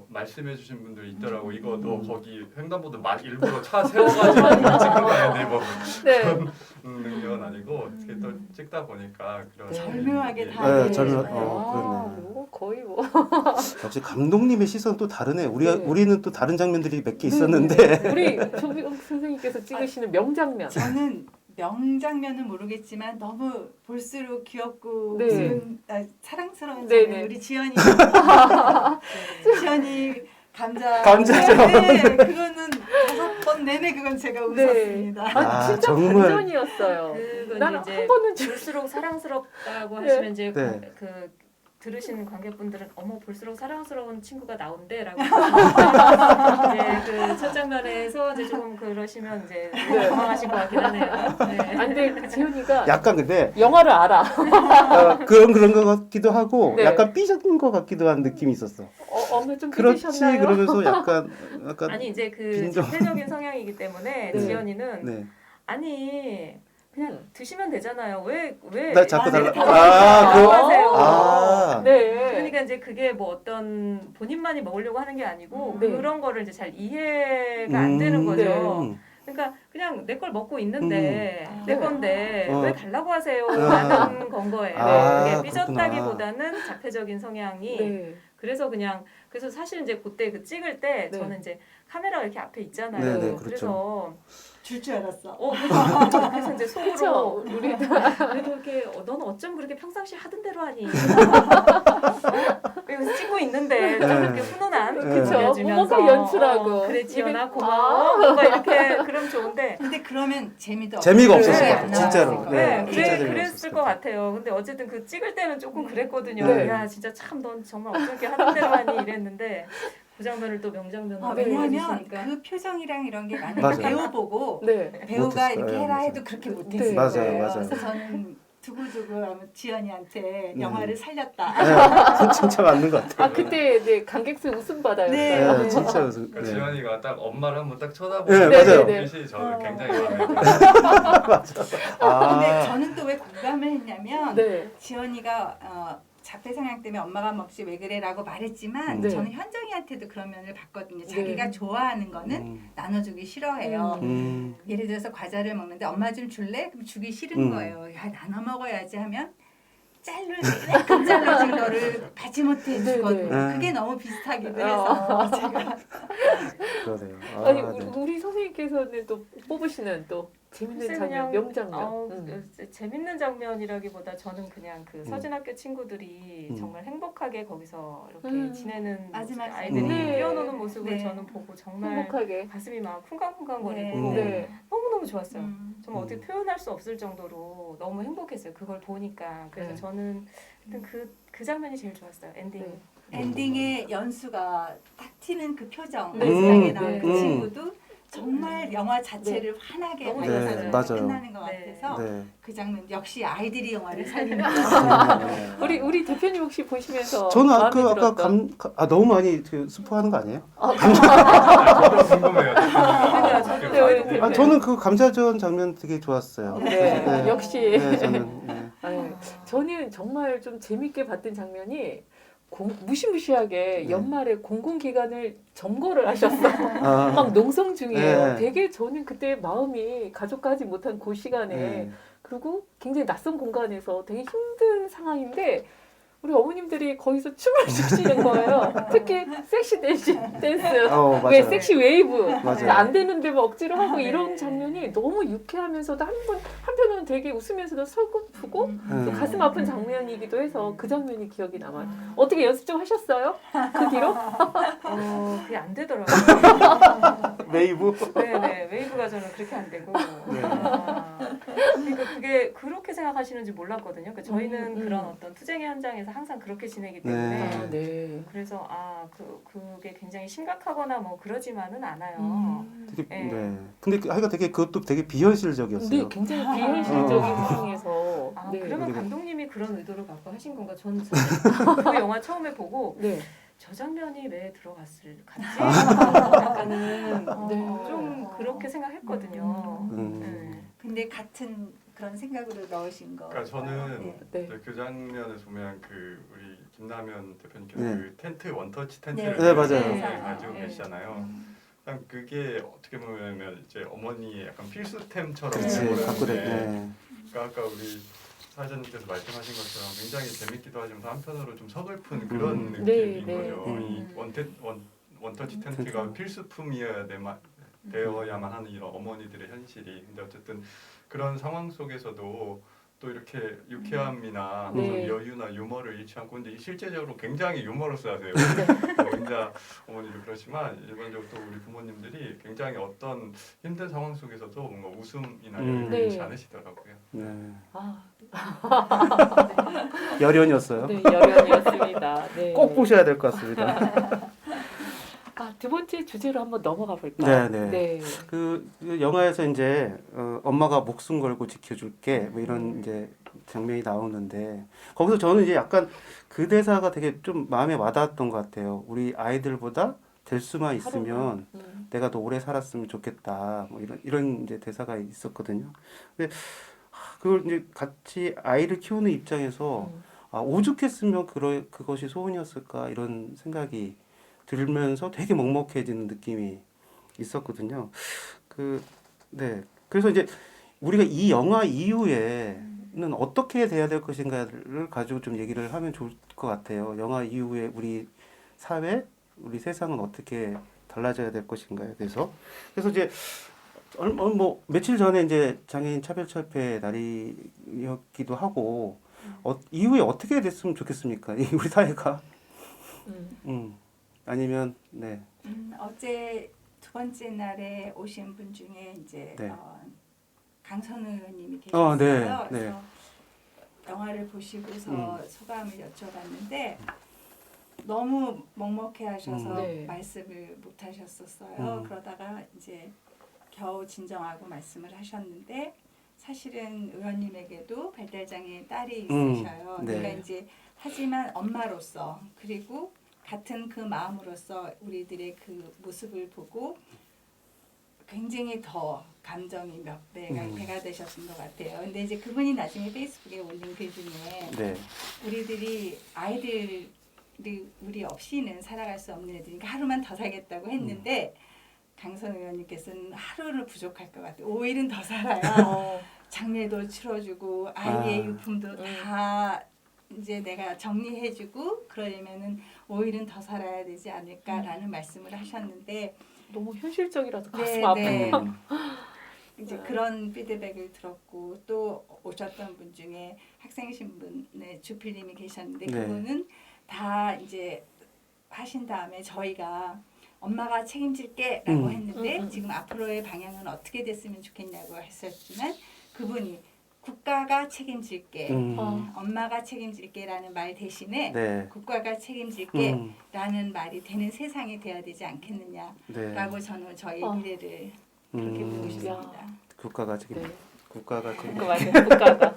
말씀해주신 분들이 있더라고. 이거 너 거기 횡단보도 일부러 차 세워가지고 찍은 거 아닌데 뭐 네. 그런 능력은 아니고 어떻게 또 찍다 보니까 그런 절묘하게 게- 다 네, 네. 절묘- 네. 그러네. 뭐 거의 뭐 역시 감독님의 시선 또 다르네. 네. 우리는 또 다른 장면들이 몇 개 있었는데. 우리 조비경 선생님께서 찍으시는 명장면. 저는 명장면은 모르겠지만 너무 볼수록 귀엽고 네. 무슨 사랑스러운 네, 장면 네. 우리 지연이 지연이 감자전. 네, 그거는 5번 내내 그건 제가 웃었습니다. 아, 아, 진짜 정말. 반전이었어요. 그건 나는 이제 한 번은 볼수록 사랑스럽다고 네. 하시면 이제 네. 그 들으시는 관객분들은 어머 볼수록 사랑스러운 친구가 나온대라고 이제 그 첫 장면에서 이제 조금 그러시면 이제 당황하실 것 같긴 하네요. 네. 안 돼. 그 지훈이가 약간 근데 영화를 알아. 그런 것 같기도 하고 네. 약간 삐졌던 것 같기도 한 느낌이 있었어. 엄마 좀 그렇지 삐지셨나요? 그러면서 약간 아니 이제 그 빈정. 자폐적인 성향이기 때문에 네. 지연이는 네. 아니 그냥 드시면 되잖아요. 왜 나 자꾸 달라. 하세요? 아. 네. 그러니까 이제 그게 뭐 어떤 본인만이 먹으려고 하는 게 아니고 네. 그런 거를 이제 잘 이해가 안 되는 거죠. 네. 그러니까 그냥 내 걸 먹고 있는데 내 네. 건데 어. 왜 달라고 하세요? 아. 라는 건 거예요. 아, 그게 그렇구나. 삐졌다기보다는 자폐적인 성향이 네. 그래서 사실 이제 그때 그 찍을 때 네. 저는 이제 카메라가 이렇게 앞에 있잖아요. 네, 네, 그렇죠. 그래서 줄 줄 알았어. 그래서 이제 속으로 그렇죠. 우리 그래도 이렇게 너는 어쩜 그렇게 평상시 하던 대로 하니? 여기서 찍고 있는데 좀 이렇게 훈훈한 그쵸. 보여주면서 뭔가 연출하고. 그래 지연아 입에- 고마워 뭔가 이렇게 그럼 좋은데 근데 그러면 재미도 재미가 없어요. 없었을 네, 것 같아요. 진짜로. 안 네, 나왔어요. 진짜 재미가 그랬을 없었을 것 것 같아요. 근데 어쨌든 그 찍을 때는 조금 그랬거든요. 네. 야 진짜 참 넌 정말 어떻게 하던 대로 하니 이랬는데 그 장면을 또 명장면으로 왜냐하면 해주시니까. 그 표정이랑 이런 게 만약에 맞아요. 배우 보고 네. 배우가 못했을 이렇게 거예요. 해라 맞아요. 해도 그렇게 못했을 맞아요, 거예요. 맞아요. 그래서 저는 두고두고 지연이한테 영화를 살렸다. 네, 진짜 맞는 것 같아요. 아 그때 네 관객수 웃음 받아요. 네. 네, 진짜 웃음. 그러니까 네. 지연이가 딱 엄마를 한번 딱 네, 쳐다보는 맞아요. 눈빛이 저는 굉장히 마음에 들어요. 근데 아, 저는 또 왜 공감을 했냐면 네. 지연이가 자폐 성향 때문에 엄마가 없이 왜 그래라고 말했지만 네. 저는 현정이한테도 그런 면을 봤거든요. 자기가 좋아하는 거는 음. 나눠주기 싫어해요. 예를 들어서 과자를 먹는데 엄마 좀 줄래? 그럼 주기 싫은 거예요. 야 나눠 먹어야지 하면 조금 잘라진 거를 받지 못해 네, 주거든요. 네. 그게 너무 비슷하기도 해서 제가 그러네요. 아니 네. 우리 선생님께서는 또 뽑으시는 또 재밌는 글쎄 장면, 그냥, 명장면. 재밌는 장면이라기보다 저는 그냥 그 서진학교 친구들이 정말 행복하게 거기서 이렇게 지내는 마지막 아이들이 네. 뛰어노는 모습을 네. 저는 보고 정말 행복하게. 가슴이 막 쿵쾅쿵쾅거리고 네. 네. 너무너무 좋았어요. 정말 음. 어떻게 표현할 수 없을 정도로 너무 행복했어요. 그걸 보니까. 그래서 네. 저는 하여튼 그 장면이 제일 좋았어요. 엔딩. 네. 엔딩에 연수가 딱 튀는 그 표정 네. 마지막에 나온 네. 그 친구도 정말 영화 자체를 환하게 너무 받아서 네, 맞아요. 끝나는 것 네. 같아서 네. 그 장면 역시 아이들이 영화를 살리는 우리 대표님 혹시 보시면서 저는 마음에 아까 들었던 너무 많이 스포하는 거 아니에요? 저도 궁금해요. 네, 아, 저는 그 감자전 장면 되게 좋았어요. 네. 네. 역시 네, 저는 네. 아유, 저는 정말 좀 재밌게 봤던 장면이 무시무시하게 네. 연말에 공공기관을 점거를 하셨어. 아, 막 농성 중이에요. 네. 되게 저는 그때 마음이 가족과 하지 못한 그 시간에 네. 그리고 굉장히 낯선 공간에서 되게 힘든 상황인데 우리 어머님들이 거기서 춤을 추시는 거예요. 특히 섹시 댄스. 맞아요. 왜 섹시 웨이브. 맞아요. 안 되는데 뭐 억지로 하고 네. 이런 장면이 너무 유쾌하면서도 한편으로는 되게 웃으면서도 서글프고 또 가슴 아픈 장면이기도 해서 그 장면이 기억이 남아요. 어떻게 연습 좀 하셨어요? 그 뒤로? 그게 안 되더라고요. 웨이브? 네네, 웨이브가 저는 그렇게 안 되고. 그러니까 그게 그렇게 생각하시는지 몰랐거든요. 그러니까 저희는 그런 어떤 투쟁의 현장에서 항상 그렇게 지내기 때문에. 네. 그래서 그게 굉장히 심각하거나 뭐 그러지만은 않아요. 되게, 네. 네. 근데 하여간 되게 그것도 되게 비현실적이었어요. 네, 굉장히 비현실적인 상황에서. 네. 그러면 감독님이 그런 의도를 갖고 하신 건가? 저는 사실 그 영화 처음에 보고 네. 저 장면이 왜 들어갔지? 약간은 네. 좀 그렇게 생각했거든요. 네. 근데 같은 그런 생각으로 넣으신 거. 그러니까 저는 네. 그 장면에서 보면 그 우리 김남현 대표님께서 네. 그 텐트 원터치 텐트를 네, 맞아요. 가지고 계시잖아요. 그냥 그게 어떻게 보면 이제 어머니의 약간 필수템처럼 그렇지, 보이는데 갖고 네. 그러니까 아까 우리 사회자님께서 말씀하신 것처럼 굉장히 재밌기도 하지만 한편으로 좀 서글픈 그런 느낌인 네, 거죠. 네. 이 원터치 텐트가 되어야만 하는 이런 어머니들의 현실이. 근데 어쨌든 그런 상황 속에서도 또 이렇게 유쾌함이나 네. 여유나 유머를 잃지 않고, 근데 실제적으로 굉장히 유머러스하세요. 혼자 어머니도 그렇지만 일반적으로 또 우리 부모님들이 굉장히 어떤 힘든 상황 속에서도 뭔가 웃음이나 여유를 네. 잃지 않으시더라고요. 네. 아, 열연이었어요. 네, 열연이었습니다. 네. 꼭 보셔야 될 것 같습니다. 두 번째 주제로 한번 넘어가 볼까요? 네. 그 영화에서 이제 엄마가 목숨 걸고 지켜줄게 뭐 이런 이제 장면이 나오는데 거기서 저는 이제 약간 그 대사가 되게 좀 마음에 와닿았던 것 같아요. 우리 아이들보다 될 수만 있으면 내가 더 오래 살았으면 좋겠다. 뭐 이런 이제 대사가 있었거든요. 근데 그걸 이제 같이 아이를 키우는 입장에서 오죽했으면 그것이 소원이었을까 이런 생각이 들면서 되게 먹먹해지는 느낌이 있었거든요. 네. 그래서 이제 우리가 이 영화 이후에는 어떻게 돼야 될 것인가를 가지고 좀 얘기를 하면 좋을 것 같아요. 영화 이후에 우리 사회, 우리 세상은 어떻게 달라져야 될 것인가에 대해서. 그래서 이제 뭐 며칠 전에 이제 장애인 차별철폐 날이었기도 하고 이후에 어떻게 됐으면 좋겠습니까? 우리 사회가. 아니면 네. 어제 두 번째 날에 오신 분 중에 이제 네. 강선우 의원님이 계셨어요. 네. 그래서 영화를 보시고서 소감을 여쭤봤는데 너무 먹먹해하셔서 네. 말씀을 못 하셨었어요. 그러다가 이제 겨우 진정하고 말씀을 하셨는데 사실은 의원님에게도 발달장애 딸이 있으셔요. 네. 그러니까 이제 하지만 엄마로서 그리고 같은 그 마음으로서 우리들의 그 모습을 보고 굉장히 더 감정이 몇 배가 되셨던 것 같아요. 근데 이제 그분이 나중에 페이스북에 올린 글 중에 네. 우리들이 아이들이 우리 없이는 살아갈 수 없는 애들이니까 하루만 더 살겠다고 했는데 강선 의원님께서는 하루를 부족할 것 같아요. 5일은 더 살아야 장례도 치러주고 아이의 유품도 다 이제 내가 정리해주고 그러려면은 5일은 더 살아야 되지 않을까라는 말씀을 하셨는데 너무 현실적이라서 가슴 네, 아파요. 네. 이제 그런 피드백을 들었고 또 오셨던 분 중에 학생 신분의 주필님이 계셨는데 네. 그분은 다 이제 하신 다음에 저희가 엄마가 책임질게라고 했는데 지금 앞으로의 방향은 어떻게 됐으면 좋겠냐고 했었지만 그분이 국가가 책임질게, 엄마가 책임질게라는 말 대신에 네. 국가가 책임질게라는 말이 되는 세상이 돼야 되지 않겠느냐라고 네. 저는 저희 미래를 그렇게 보고 싶습니다. 국가가 지금 국가가 지금 맞아요. 국가가.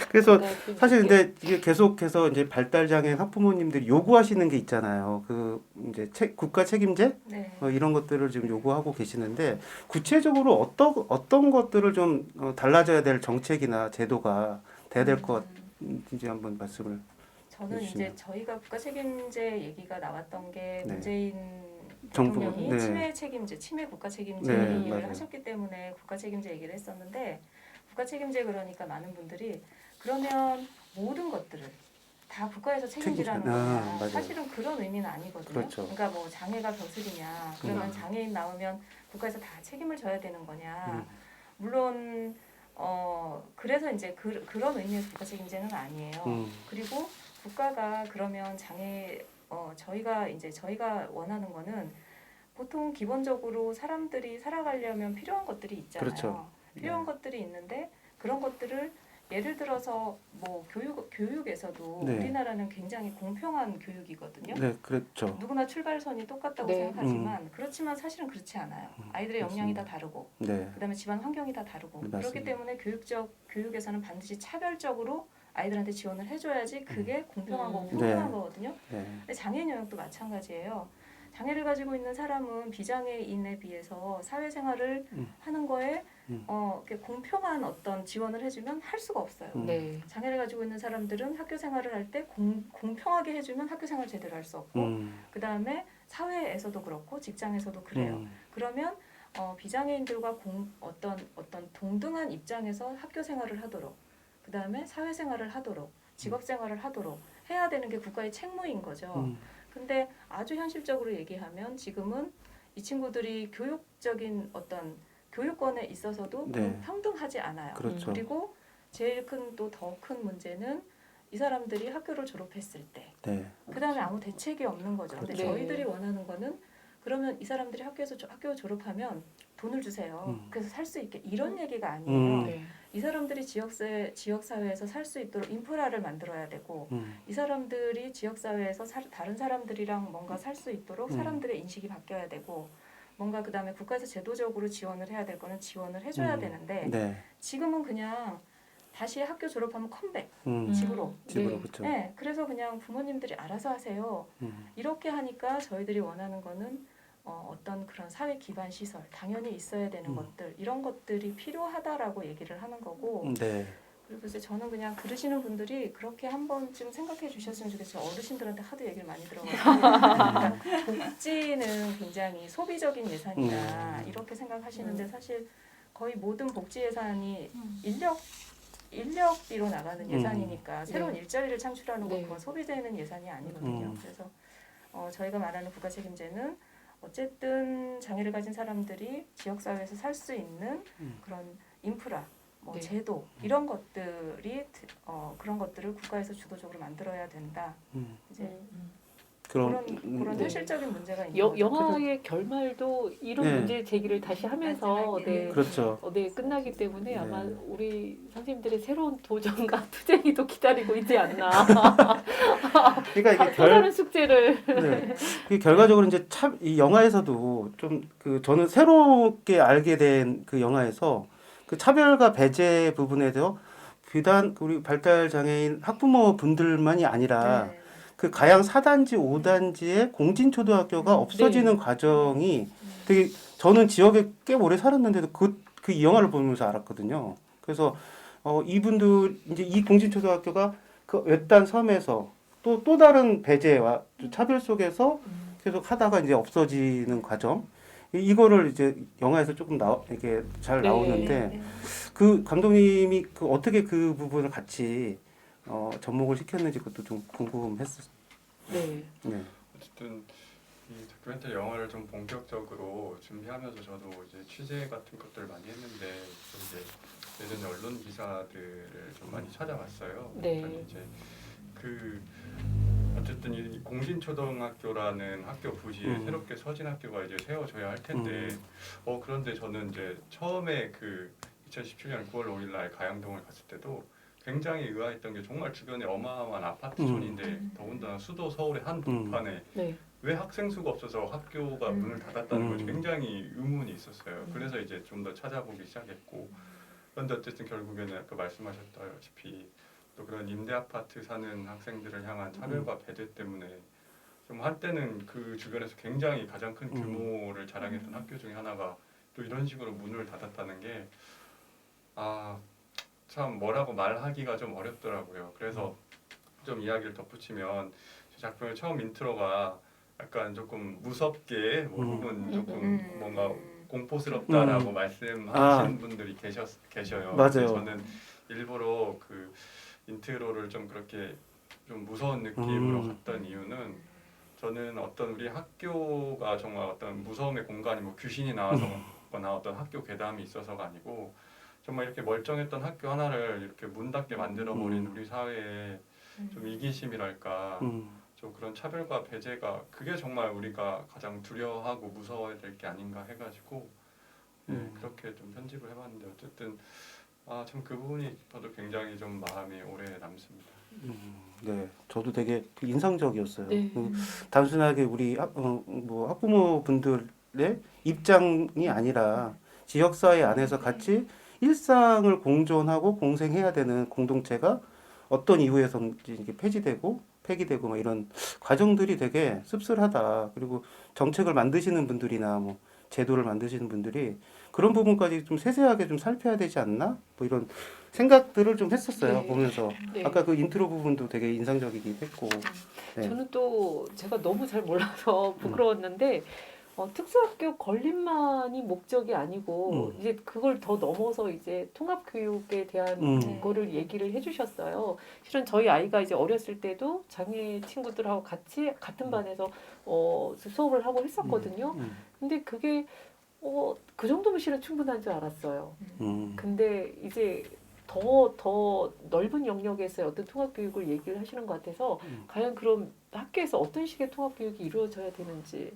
그래서 네, 사실 근데 이게 계속해서 이제 발달장애 학부모님들이 요구하시는 게 있잖아요. 그 이제 국가 책임제 네. 이런 것들을 지금 요구하고 계시는데 구체적으로 어떤 것들을 좀 달라져야 될 정책이나 제도가 돼야 될 것 같은지 한번 말씀을 저는 해주시면. 이제 저희가 국가 책임제 얘기가 나왔던 게 네. 문재인 정부, 대통령이 네. 치매 책임제, 치매 국가 책임제 네, 얘기를 맞아요. 하셨기 때문에 국가 책임제 얘기를 했었는데 국가 책임제 그러니까 많은 분들이 그러면 모든 것들을 다 국가에서 책임지라는 책임지라. 거야. 맞아요. 사실은 그런 의미는 아니거든요. 그렇죠. 그러니까 뭐 장애가 벼슬이냐, 그러면 장애인 나오면 국가에서 다 책임을 져야 되는 거냐. 물론 그래서 이제 그런 의미에서 국가 책임제는 아니에요. 그리고 국가가 그러면 저희가 원하는 거는 보통 기본적으로 사람들이 살아가려면 필요한 것들이 있잖아요. 그렇죠. 필요한 것들이 있는데 그런 것들을 예를 들어서 뭐 교육에서도 네. 우리나라는 굉장히 공평한 교육이거든요. 네, 그렇죠. 누구나 출발선이 똑같다고 네. 생각하지만 그렇지만 사실은 그렇지 않아요. 아이들의 역량이 다 다르고 네. 그다음에 집안 환경이 다 다르고 맞습니다. 그렇기 때문에 교육에서는 반드시 차별적으로 아이들한테 지원을 해줘야지 그게 공평한 거고 평등한 네. 거거든요. 네. 근데 장애인 영역도 마찬가지예요. 장애를 가지고 있는 사람은 비장애인에 비해서 사회생활을 하는 거에 이렇게 공평한 어떤 지원을 해주면 할 수가 없어요. 네. 장애를 가지고 있는 사람들은 학교 생활을 할 때 공평하게 해주면 학교 생활 제대로 할 수 없고 그 다음에 사회에서도 그렇고 직장에서도 그래요. 그러면 비장애인들과 어떤 동등한 입장에서 학교 생활을 하도록 그 다음에 사회생활을 하도록 직업생활을 하도록 해야 되는 게 국가의 책무인 거죠. 근데 아주 현실적으로 얘기하면 지금은 이 친구들이 교육적인 어떤 교육권에 있어서도 네. 평등하지 않아요. 그렇죠. 그리고 제일 큰 또 더 큰 문제는 이 사람들이 학교를 졸업했을 때 네. 그다음에 아무 대책이 없는 거죠. 근데 그렇죠. 저희들이 원하는 거는 그러면 이 사람들이 학교 졸업하면 돈을 주세요. 그래서 살 수 있게 이런 얘기가 아니에요. 네. 이 사람들이 지역사회에서 살 수 있도록 인프라를 만들어야 되고 이 사람들이 지역사회에서 다른 사람들이랑 뭔가 살 수 있도록 사람들의 인식이 바뀌어야 되고 뭔가 그 다음에 국가에서 제도적으로 지원을 해야 될 거는 지원을 해줘야 되는데 네. 지금은 그냥 다시 학교 졸업하면 컴백 집으로 집으로 네. 그렇죠. 네, 그래서 그냥 부모님들이 알아서 하세요. 이렇게 하니까 저희들이 원하는 거는 어떤 그런 사회 기반 시설 당연히 있어야 되는 것들 이런 것들이 필요하다라고 얘기를 하는 거고 네. 그리고 이제 저는 그냥 들으시는 분들이 그렇게 한 번쯤 생각해 주셨으면 좋겠어요. 어르신들한테 하도 얘기를 많이 들어가지고 그러니까 복지는 굉장히 소비적인 예산이다 이렇게 생각하시는데 사실 거의 모든 복지 예산이 인력비로 나가는 예산이니까 새로운 일자리를 창출하는 건 그건 소비되는 예산이 아니거든요. 그래서 저희가 말하는 국가 책임제는 어쨌든 장애를 가진 사람들이 지역사회에서 살 수 있는 그런 인프라, 뭐 제도 이런 것들이 그런 것들을 국가에서 주도적으로 만들어야 된다. 이제 그런 현실적인 문제가 있는 거죠. 영화의 결말도 이런 네. 문제 제기를 다시 하면서 그렇죠. 끝나기 때문에 아마 네. 우리 선생님들의 새로운 도전과 투쟁이 또 기다리고 있지 않나. 그러니까 이게 또 다른 숙제를. 네. 그 결과적으로 이제 참 이 영화에서도 좀 저는 새롭게 알게 된 그 영화에서 그 차별과 배제 부분에 대해서 비단 우리 발달 장애인 학부모 분들만이 아니라 그 가양 4단지, 5단지의 공진초등학교가 없어지는 과정이 되게 저는 지역에 꽤 오래 살았는데도 이 영화를 보면서 알았거든요. 그래서 이분들 이제 이 공진초등학교가 그 외딴 섬에서 또 다른 배제와 차별 속에서 계속 하다가 이제 없어지는 과정. 이거를 이제 영화에서 조금 이렇게 잘 나오는데 그 감독님이 어떻게 그 부분을 같이 접목을 시켰는지 그것도 좀 궁금했었어요. 네. 네. 어쨌든 이 다큐멘터리 영화를 좀 본격적으로 준비하면서 저도 이제 취재 같은 것들을 많이 했는데 이제 예전에 언론 기사들을 좀 많이 찾아봤어요. 네. 그랬더니 이제 어쨌든 이 공진초등학교라는 학교 부지에 새롭게 서진 학교가 이제 세워져야 할 텐데 그런데 저는 이제 처음에 2017년 9월 5일 날 가양동을 갔을 때도 굉장히 의아했던 게 정말 주변에 어마어마한 아파트촌인데 더군다나 수도 서울의 한 동판에 왜 학생 수가 없어서 학교가 문을 닫았다는 것이 굉장히 의문이 있었어요. 그래서 이제 좀 더 찾아보기 시작했고 그런데 어쨌든 결국에는 아까 말씀하셨다시피 또 그런 임대 아파트 사는 학생들을 향한 차별과 배제 때문에 좀 한때는 그 주변에서 굉장히 가장 큰 규모를 자랑했던 학교 중에 하나가 또 이런 식으로 문을 닫았다는 게 참 뭐라고 말하기가 좀 어렵더라고요. 그래서 좀 이야기를 덧붙이면 제 작품의 처음 인트로가 약간 조금 무섭게 혹은 조금 뭔가 공포스럽다라고 말씀하시는 분들이 계셔요. 맞아요. 그래서 저는 일부러 그 인트로를 좀 그렇게 좀 무서운 느낌으로 갔던 이유는 저는 어떤 우리 학교가 정말 어떤 무서움의 공간이 뭐 귀신이 나와서거나 어떤 학교 괴담이 있어서가 아니고 정말 이렇게 멀쩡했던 학교 하나를 이렇게 문 닫게 만들어버린 우리 사회의 좀 이기심이랄까 좀 그런 차별과 배제가 그게 정말 우리가 가장 두려워하고 무서워야 될 게 아닌가 해가지고 그렇게 좀 편집을 해봤는데 어쨌든 참 그 부분이 저도 굉장히 좀 마음이 오래 남습니다. 네, 저도 되게 인상적이었어요. 네. 단순하게 우리 뭐 학부모 분들의 입장이 아니라 지역사회 안에서 같이 일상을 공존하고 공생해야 되는 공동체가 어떤 이유에서인지 이게 폐지되고 폐기되고 뭐 이런 과정들이 되게 씁쓸하다. 그리고 정책을 만드시는 분들이나 뭐 제도를 만드시는 분들이 그런 부분까지 좀 세세하게 좀 살펴야 되지 않나? 뭐 이런 생각들을 좀 했었어요. 네. 보면서 네. 아까 그 인트로 부분도 되게 인상적이긴 했고. 네. 저는 또 제가 너무 잘 몰라서 부끄러웠는데 특수학교 건립만이 목적이 아니고 이제 그걸 더 넘어서 이제 통합교육에 대한 거를 얘기를 해주셨어요. 실은 저희 아이가 이제 어렸을 때도 장애 친구들하고 같이 같은 반에서 수업을 하고 했었거든요. 근데 그게 그 정도면 실은 충분한 줄 알았어요. 근데 이제 더 넓은 영역에서의 어떤 통합교육을 얘기를 하시는 것 같아서 과연 그럼 학교에서 어떤 식의 통합교육이 이루어져야 되는지.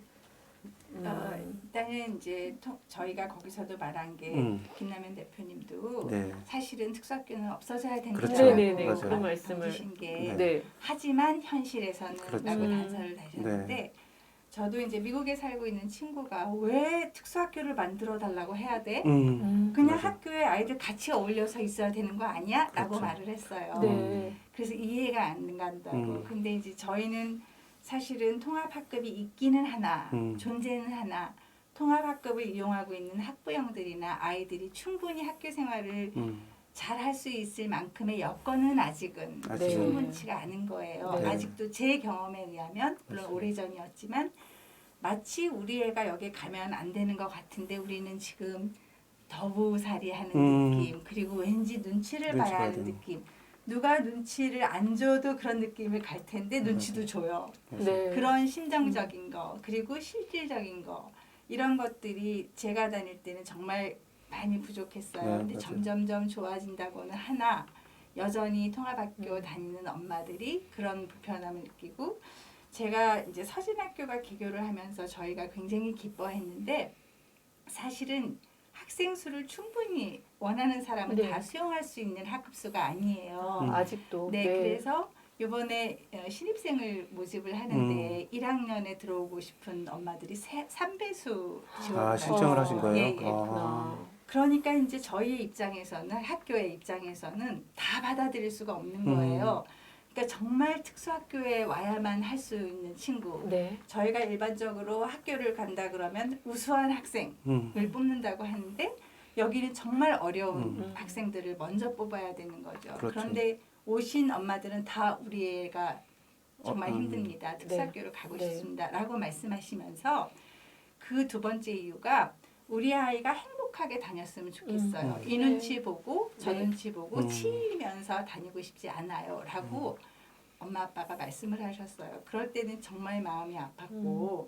일단은 이제 저희가 거기서도 말한 게 김남현 대표님도 네. 사실은 특수학교는 없어져야 된다고 그렇죠. 네네네. 그런 말씀을 주신 게 네. 하지만 현실에서는 그렇죠. 라고 단서를 다셨는데 저도 이제 미국에 살고 있는 친구가 왜 특수학교를 만들어 달라고 해야 돼? 그냥 맞아. 학교에 아이들 같이 어울려서 있어야 되는 거 아니야? 라고 그렇죠. 말을 했어요. 네. 그래서 이해가 안 간다고. 근데 이제 저희는 사실은 통합학급이 있기는 하나, 존재는 하나, 통합학급을 이용하고 있는 학부형들이나 아이들이 충분히 학교 생활을 잘 할 수 있을 만큼의 여건은 아직은 아직은. 충분치가 않은 거예요. 네. 아직도 제 경험에 의하면 물론 오래전이었지만 마치 우리 애가 여기 가면 안 되는 것 같은데 우리는 지금 더부살이 하는 느낌 그리고 왠지 눈치를 봐야 하는 느낌 누가 눈치를 안 줘도 그런 느낌을 갈 텐데 눈치도 줘요. 네. 그런 심정적인 거 그리고 실질적인 거 이런 것들이 제가 다닐 때는 정말 많이 부족했어요. 네, 근데 맞아요. 점점점 좋아진다고는 하나 여전히 통합학교 다니는 엄마들이 그런 불편함을 느끼고 제가 이제 서진학교가 개교를 하면서 저희가 굉장히 기뻐했는데 사실은 학생 수를 충분히 원하는 사람은 네. 다 수용할 수 있는 학급수가 아니에요. 아직도. 네, 그래서 이번에 신입생을 모집을 하는데 1학년에 들어오고 싶은 엄마들이 3배수 지원을 신청을 하신 거예요? 예, 예. 그러니까 이제 저희 입장에서는 학교의 입장에서는 다 받아들일 수가 없는 거예요. 그러니까 정말 특수학교에 와야만 할 수 있는 친구. 네. 저희가 일반적으로 학교를 간다 그러면 우수한 학생을 뽑는다고 하는데 여기는 정말 어려운 학생들을 먼저 뽑아야 되는 거죠. 그렇죠. 그런데 오신 엄마들은 다 우리 애가 정말 힘듭니다. 특수학교를 가고 네. 싶습니다. 라고 말씀하시면서 그 두 번째 이유가 우리 아이가 행복하게 다녔으면 좋겠어요. 이 눈치 보고 저 눈치 보고 치이면서 다니고 싶지 않아요. 라고 엄마 아빠가 말씀을 하셨어요. 그럴 때는 정말 마음이 아팠고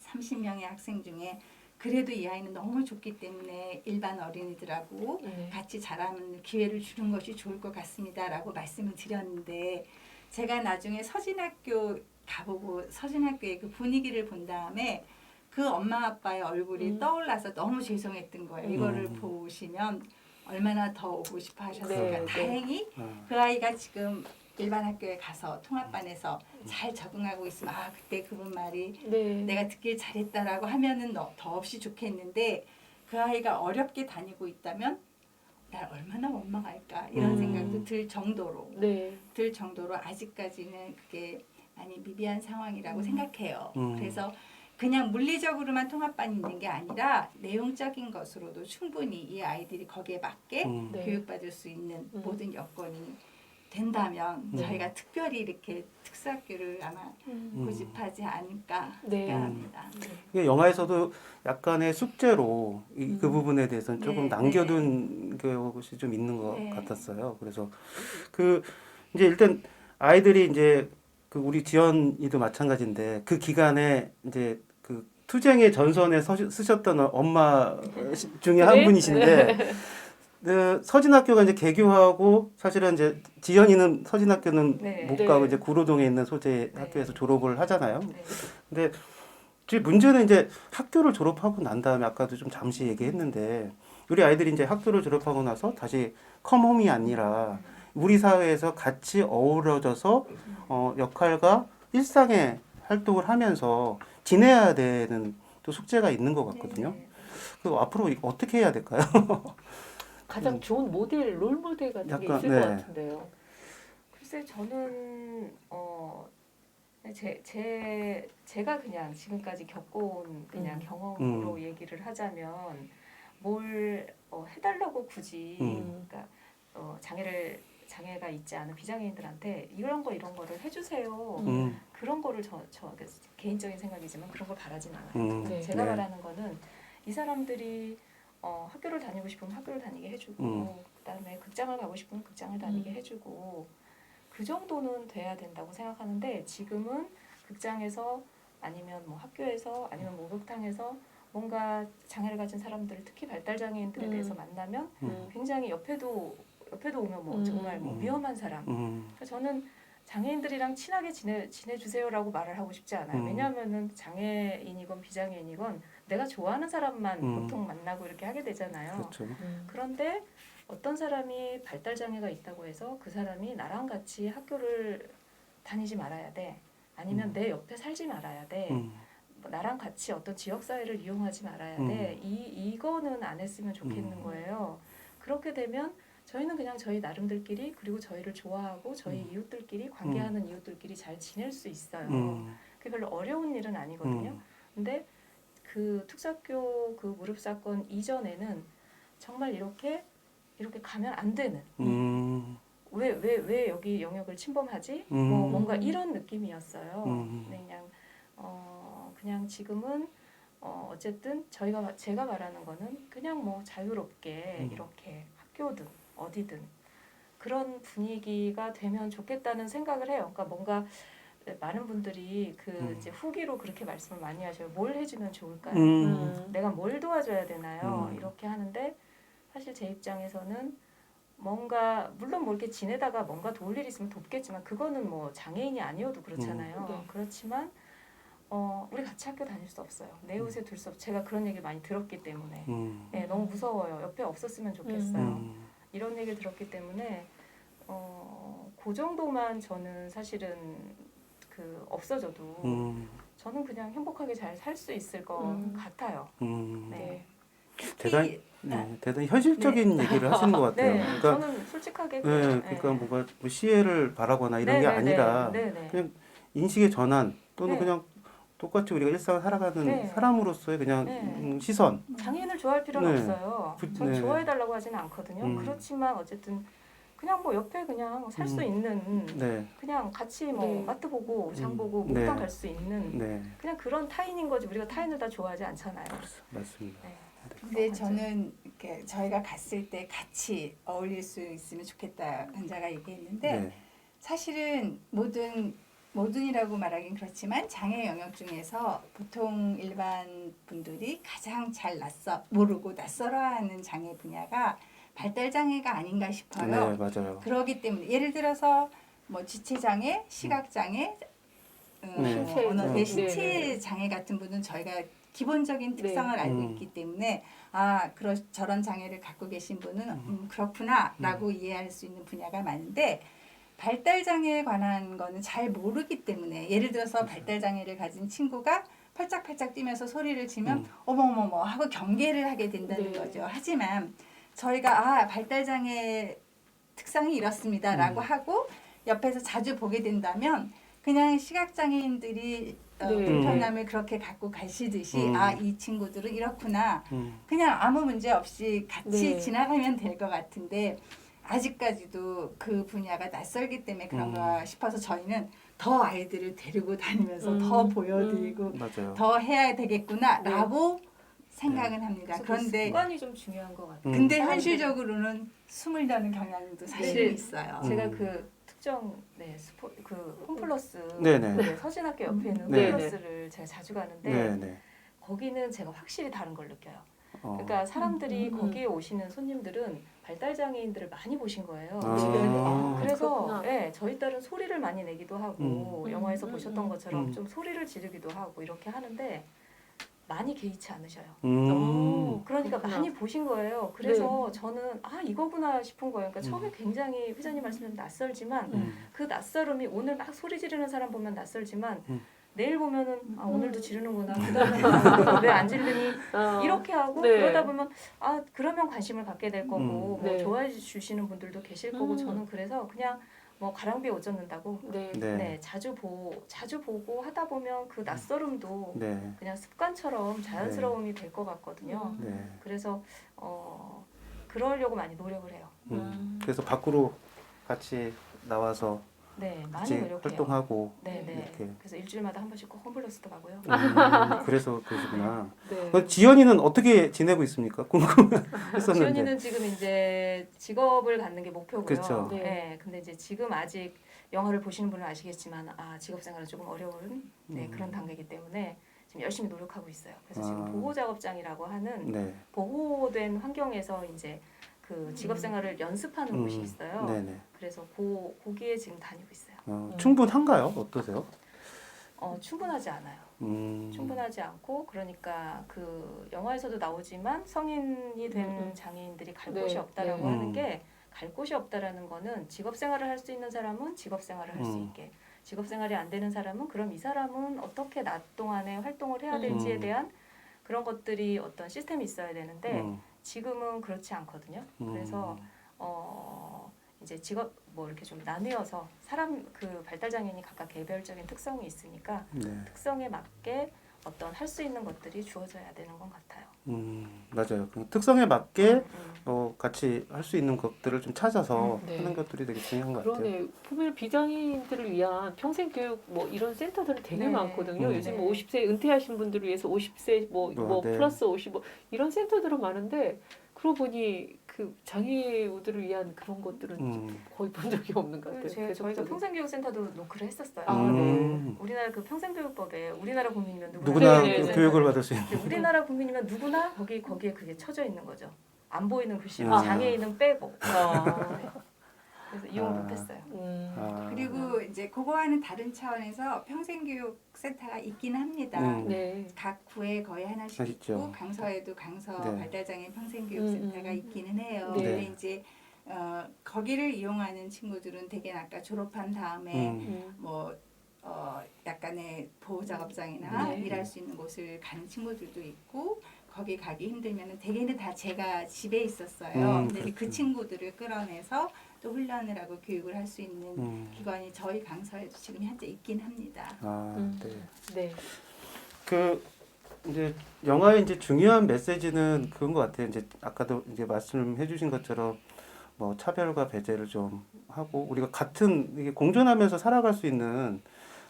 30명의 학생 중에 그래도 이 아이는 너무 좋기 때문에 일반 어린이들하고 같이 자라는 기회를 주는 것이 좋을 것 같습니다. 라고 말씀을 드렸는데 제가 나중에 서진학교 가보고 서진학교의 그 분위기를 본 다음에 그 엄마 아빠의 얼굴이 떠올라서 너무 죄송했던 거예요. 이거를 보시면 얼마나 더 오고 싶어 하셨을까. 네, 다행히 그 아이가 지금 일반 학교에 가서 통합반에서 잘 적응하고 있으면 그때 그분 말이 내가 듣길 잘했다라고 하면은 더 없이 좋겠는데 그 아이가 어렵게 다니고 있다면 날 얼마나 원망할까 이런 생각도 들 정도로 아직까지는 그게 많이 미비한 상황이라고 생각해요. 그래서 그냥 물리적으로만 통합반이 있는 게 아니라 내용적인 것으로도 충분히 이 아이들이 거기에 맞게 교육받을 수 있는 모든 여건이 된다면 저희가 특별히 이렇게 특수학교를 아마 고집하지 않을까 생각합니다. 영화에서도 약간의 숙제로 그 부분에 대해서는 조금 남겨둔 것이 좀 있는 것 같았어요. 그래서 그 이제 일단 아이들이 이제 그 우리 지연이도 마찬가지인데 그 기간에 이제 그 투쟁의 전선에 쓰셨던 엄마 중에 한 그래? 분이신데 그 서진학교가 이제 개교하고 사실은 이제 지연이는 서진학교는 네. 못 네. 가고 이제 구로동에 있는 소재 네. 학교에서 졸업을 하잖아요. 네. 근데 지금 문제는 이제 학교를 졸업하고 난 다음에 아까도 좀 잠시 얘기했는데 우리 아이들이 이제 학교를 졸업하고 나서 다시 컴홈이 아니라 우리 사회에서 같이 어우러져서 역할과 일상의 활동을 하면서 지내야 되는 또 숙제가 있는 것 같거든요. 네. 그 앞으로 이거 어떻게 해야 될까요? 가장 좋은 모델, 롤 모델 같은 게 약간, 있을 네. 것 같은데요. 글쎄 저는 제가 그냥 지금까지 겪어온 그냥 경험으로 얘기를 하자면 뭘 해달라고 굳이 그러니까 장애가 있지 않은 비장애인들한테 이런 거를 해주세요. 그런 거를 저 개인적인 생각이지만 그런 걸 바라진 않아요. 네. 제가 네. 바라는 거는 이 사람들이 학교를 다니고 싶으면 학교를 다니게 해주고 그다음에 극장을 가고 싶으면 극장을 다니게 해주고 그 정도는 돼야 된다고 생각하는데 지금은 극장에서 아니면 뭐 학교에서 아니면 목욕탕에서 뭔가 장애를 가진 사람들 특히 발달장애인들에 대해서 만나면 굉장히 옆에도 오면 뭐 정말 뭐 위험한 사람 그래서 저는 장애인들이랑 친하게 지내주세요라고 말을 하고 싶지 않아요. 왜냐하면은 장애인이건 비장애인이건 내가 좋아하는 사람만 보통 만나고 이렇게 하게 되잖아요. 그렇죠. 그런데 어떤 사람이 발달장애가 있다고 해서 그 사람이 나랑 같이 학교를 다니지 말아야 돼. 아니면 내 옆에 살지 말아야 돼. 나랑 같이 어떤 지역사회를 이용하지 말아야 돼. 이거는 안 했으면 좋겠는 거예요. 그렇게 되면 저희는 그냥 저희 나름들끼리 그리고 저희를 좋아하고 저희 이웃들끼리 관계하는 이웃들끼리 잘 지낼 수 있어요. 그게 별로 어려운 일은 아니거든요. 근데 그 특수학교 그 무릎 사건 이전에는 정말 이렇게 가면 안 되는 왜 여기 영역을 침범하지? 뭐 뭔가 이런 느낌이었어요. 근데 그냥 지금은 어쨌든 제가 말하는 거는 그냥 뭐 자유롭게 이렇게 학교든 어디든 그런 분위기가 되면 좋겠다는 생각을 해요. 그러니까 뭔가 많은 분들이 이제 후기로 그렇게 말씀을 많이 하셔요. 뭘 해주면 좋을까요? 내가 뭘 도와줘야 되나요? 이렇게 하는데 사실 제 입장에서는 뭔가 물론 뭐 이렇게 지내다가 뭔가 도울 일이 있으면 돕겠지만 그거는 뭐 장애인이 아니어도 그렇잖아요. 네. 그렇지만 우리 같이 학교 다닐 수 없어요. 내 옷에 둘 수 없어요. 제가 그런 얘기를 많이 들었기 때문에 네, 너무 무서워요. 옆에 없었으면 좋겠어요. 이런 얘기를 들었기 때문에 그 정도만 저는 사실은 없어져도 저는 그냥 행복하게 잘 살 수 있을 것 같아요. 네. 대단히 현실적인 얘기를 하시는 것 같아요. 네, 그러니까 저는 솔직하게 그러니까 뭔가 뭐 시혜를 바라거나 이런 게 아니라 그냥 인식의 전환 또는 그냥 똑같이 우리가 일상을 살아가는 사람으로서의 그냥 시선. 장애인을 좋아할 필요는 없어요. 전 좋아해달라고 하지는 않거든요. 그렇지만 어쨌든 그냥 뭐 옆에 그냥 살 수 있는 그냥 같이 뭐 마트 보고 장 보고 목욕탕 갈 수 있는 그냥 그런 타인인 거지 우리가 타인을 다 좋아하지 않잖아요. 맞습니다. 근데 저는 이렇게 저희가 갔을 때 같이 어울릴 수 있으면 좋겠다 환자가 얘기했는데 사실은 모든이라고 말하긴 그렇지만 장애 영역 중에서 보통 일반 분들이 가장 잘 모르고 낯설어하는 장애 분야가 발달장애가 아닌가 싶어요. 네, 맞아요. 그러기 때문에 예를 들어서 뭐 지체장애, 시각장애, 신체 장애 같은 분은 저희가 기본적인 특성을 알고 있기 때문에 저런 장애를 갖고 계신 분은 그렇구나라고 이해할 수 있는 분야가 많은데 발달장애에 관한 거는 잘 모르기 때문에 예를 들어서 발달장애를 가진 친구가 팔짝팔짝 뛰면서 소리를 지면 어머머머 하고 경계를 하게 된다는 거죠. 하지만 저희가 발달장애 특성이 이렇습니다라고 하고 옆에서 자주 보게 된다면 그냥 시각장애인들이 불편함을 그렇게 갖고 가시듯이 이 친구들은 이렇구나 그냥 아무 문제 없이 같이 지나가면 될 것 같은데 아직까지도 그 분야가 낯설기 때문에 그런가 싶어서 저희는 더 아이들을 데리고 다니면서 더 보여드리고 더 해야 되겠구나라고 생각은 합니다. 그런데 습관이 좀 중요한 것 같아요. 근데 현실적으로는 숨을 다는 경향도 사실 있어요. 제가 그 특정 그 홈플러스 네네. 네, 서진학교 옆에 있는 네네. 홈플러스를 제가 자주 가는데 네네. 거기는 제가 확실히 다른 걸 느껴요. 어. 그러니까 사람들이 거기에 오시는 손님들은 발달 장애인들을 많이 보신 거예요. 아. 그래서 그렇구나. 네, 저희 딸은 소리를 많이 내기도 하고 영화에서 보셨던 것처럼 음. 좀 소리를 지르기도 하고 이렇게 하는데 많이 개의치 않으셔요. 그러니까 그렇구나. 많이 보신 거예요. 그래서 저는 아 이거구나 싶은 거예요. 그러니까 처음에 굉장히 회장님 말씀처럼 낯설지만 그 낯설음이 오늘 막 소리 지르는 사람 보면 낯설지만 내일 보면은 아 오늘도 지르는구나. 그다음에 왜 안 지르니 이렇게 하고 네. 그러다 보면 아 그러면 관심을 갖게 될 거고 뭐 네. 좋아해 주시는 분들도 계실 거고 저는 그래서 그냥 뭐 가랑비에 옷 젖는다고 네. 네, 자주 보고 하다 보면 그 낯설음도 네. 그냥 습관처럼 자연스러움이 될 것 같거든요. 네. 그래서 그러려고 많이 노력을 해요. 그래서 밖으로 같이 나와서 네, 많이 같이 노력해요. 활동하고 네, 네. 이렇게. 그래서 일주일마다 한 번씩 꼭 홈플러스도 가고요. 그래서 그러시구나. 네. 지연이는 어떻게 지내고 있습니까? 궁금했었는데. 지연이는 지금 이제 직업을 갖는 게 목표고요. 그렇죠. 네. 네. 근데 이제 지금 아직 영화를 보시는 분은 아시겠지만 직업 생활은 조금 어려운 그런 단계이기 때문에 지금 열심히 노력하고 있어요. 그래서 지금 보호 작업장이라고 하는 네. 보호된 환경에서 이제 그 직업 생활을 연습하는 곳이 있어요. 네네. 그래서 거기에 지금 다니고 있어요. 충분한가요? 어떠세요? 충분하지 않아요. 충분하지 않고 그러니까 그 영화에서도 나오지만 성인이 된 장애인들이 갈 네, 곳이 없다라고 네. 하는 게 갈 곳이 없다라는 거는 직업 생활을 할 수 있는 사람은 직업 생활을 할 수 있게 직업 생활이 안 되는 사람은 그럼 이 사람은 어떻게 낮 동안에 활동을 해야 될지에 대한 그런 것들이 어떤 시스템이 있어야 되는데 지금은 그렇지 않거든요. 그래서 이제 직업 뭐 이렇게 좀 나뉘어서 사람 그 발달 장애인이 각각 개별적인 특성이 있으니까 네. 특성에 맞게 어떤 할 수 있는 것들이 주어져야 되는 것 같아요. 맞아요. 그 특성에 맞게 같이 할 수 있는 것들을 좀 찾아서 네. 하는 것들이 되게 중요한 것 같아요. 그러네. 보면 비장애인들을 위한 평생 교육 뭐 이런 센터들이 되게 네. 많거든요. 요즘 네. 50세 은퇴하신 분들을 위해서 50세 뭐 네. 플러스 50 뭐 이런 센터들은 많은데 그러고 보니 그 장애우들을 위한 그런 것들은 거의 본 적이 없는 것 같아요. 저희가 계속적으로. 평생교육센터도 노크를 했었어요. 네. 우리나라 그 평생교육법에 우리나라 국민이면 누구나 네, 네, 교육을 네. 받을 수 있는. 우리나라 국민이면 누구나 거기에 그게 쳐져 있는 거죠. 안 보이는 글씨로 아. 장애인은 빼고. 네. 그래서 이용 못했어요. 그리고 이제 그거와는 다른 차원에서 평생교육센터가 있긴 합니다. 네. 각 구에 거의 하나씩 있죠. 있고 강서에도 강서 네. 음, 발달장애인 평생교육센터가 있기는 해요. 네. 근데 이제 거기를 이용하는 친구들은 대개 아까 졸업한 다음에 뭐 약간의 보호 작업장이나 네. 일할 수 있는 곳을 가는 친구들도 있고 거기 가기 힘들면은 대개는 다 제가 집에 있었어요. 근데 이제 그 친구들을 끌어내서 또 훈련을 하고 교육을 할 수 있는 기관이 저희 강서에도 지금 현재 있긴 합니다. 네. 네. 그 이제 영화의 이제 중요한 메시지는 그런 것 같아요. 이제 아까도 이제 말씀해주신 것처럼 뭐 차별과 배제를 좀 하고 우리가 같은 이게 공존하면서 살아갈 수 있는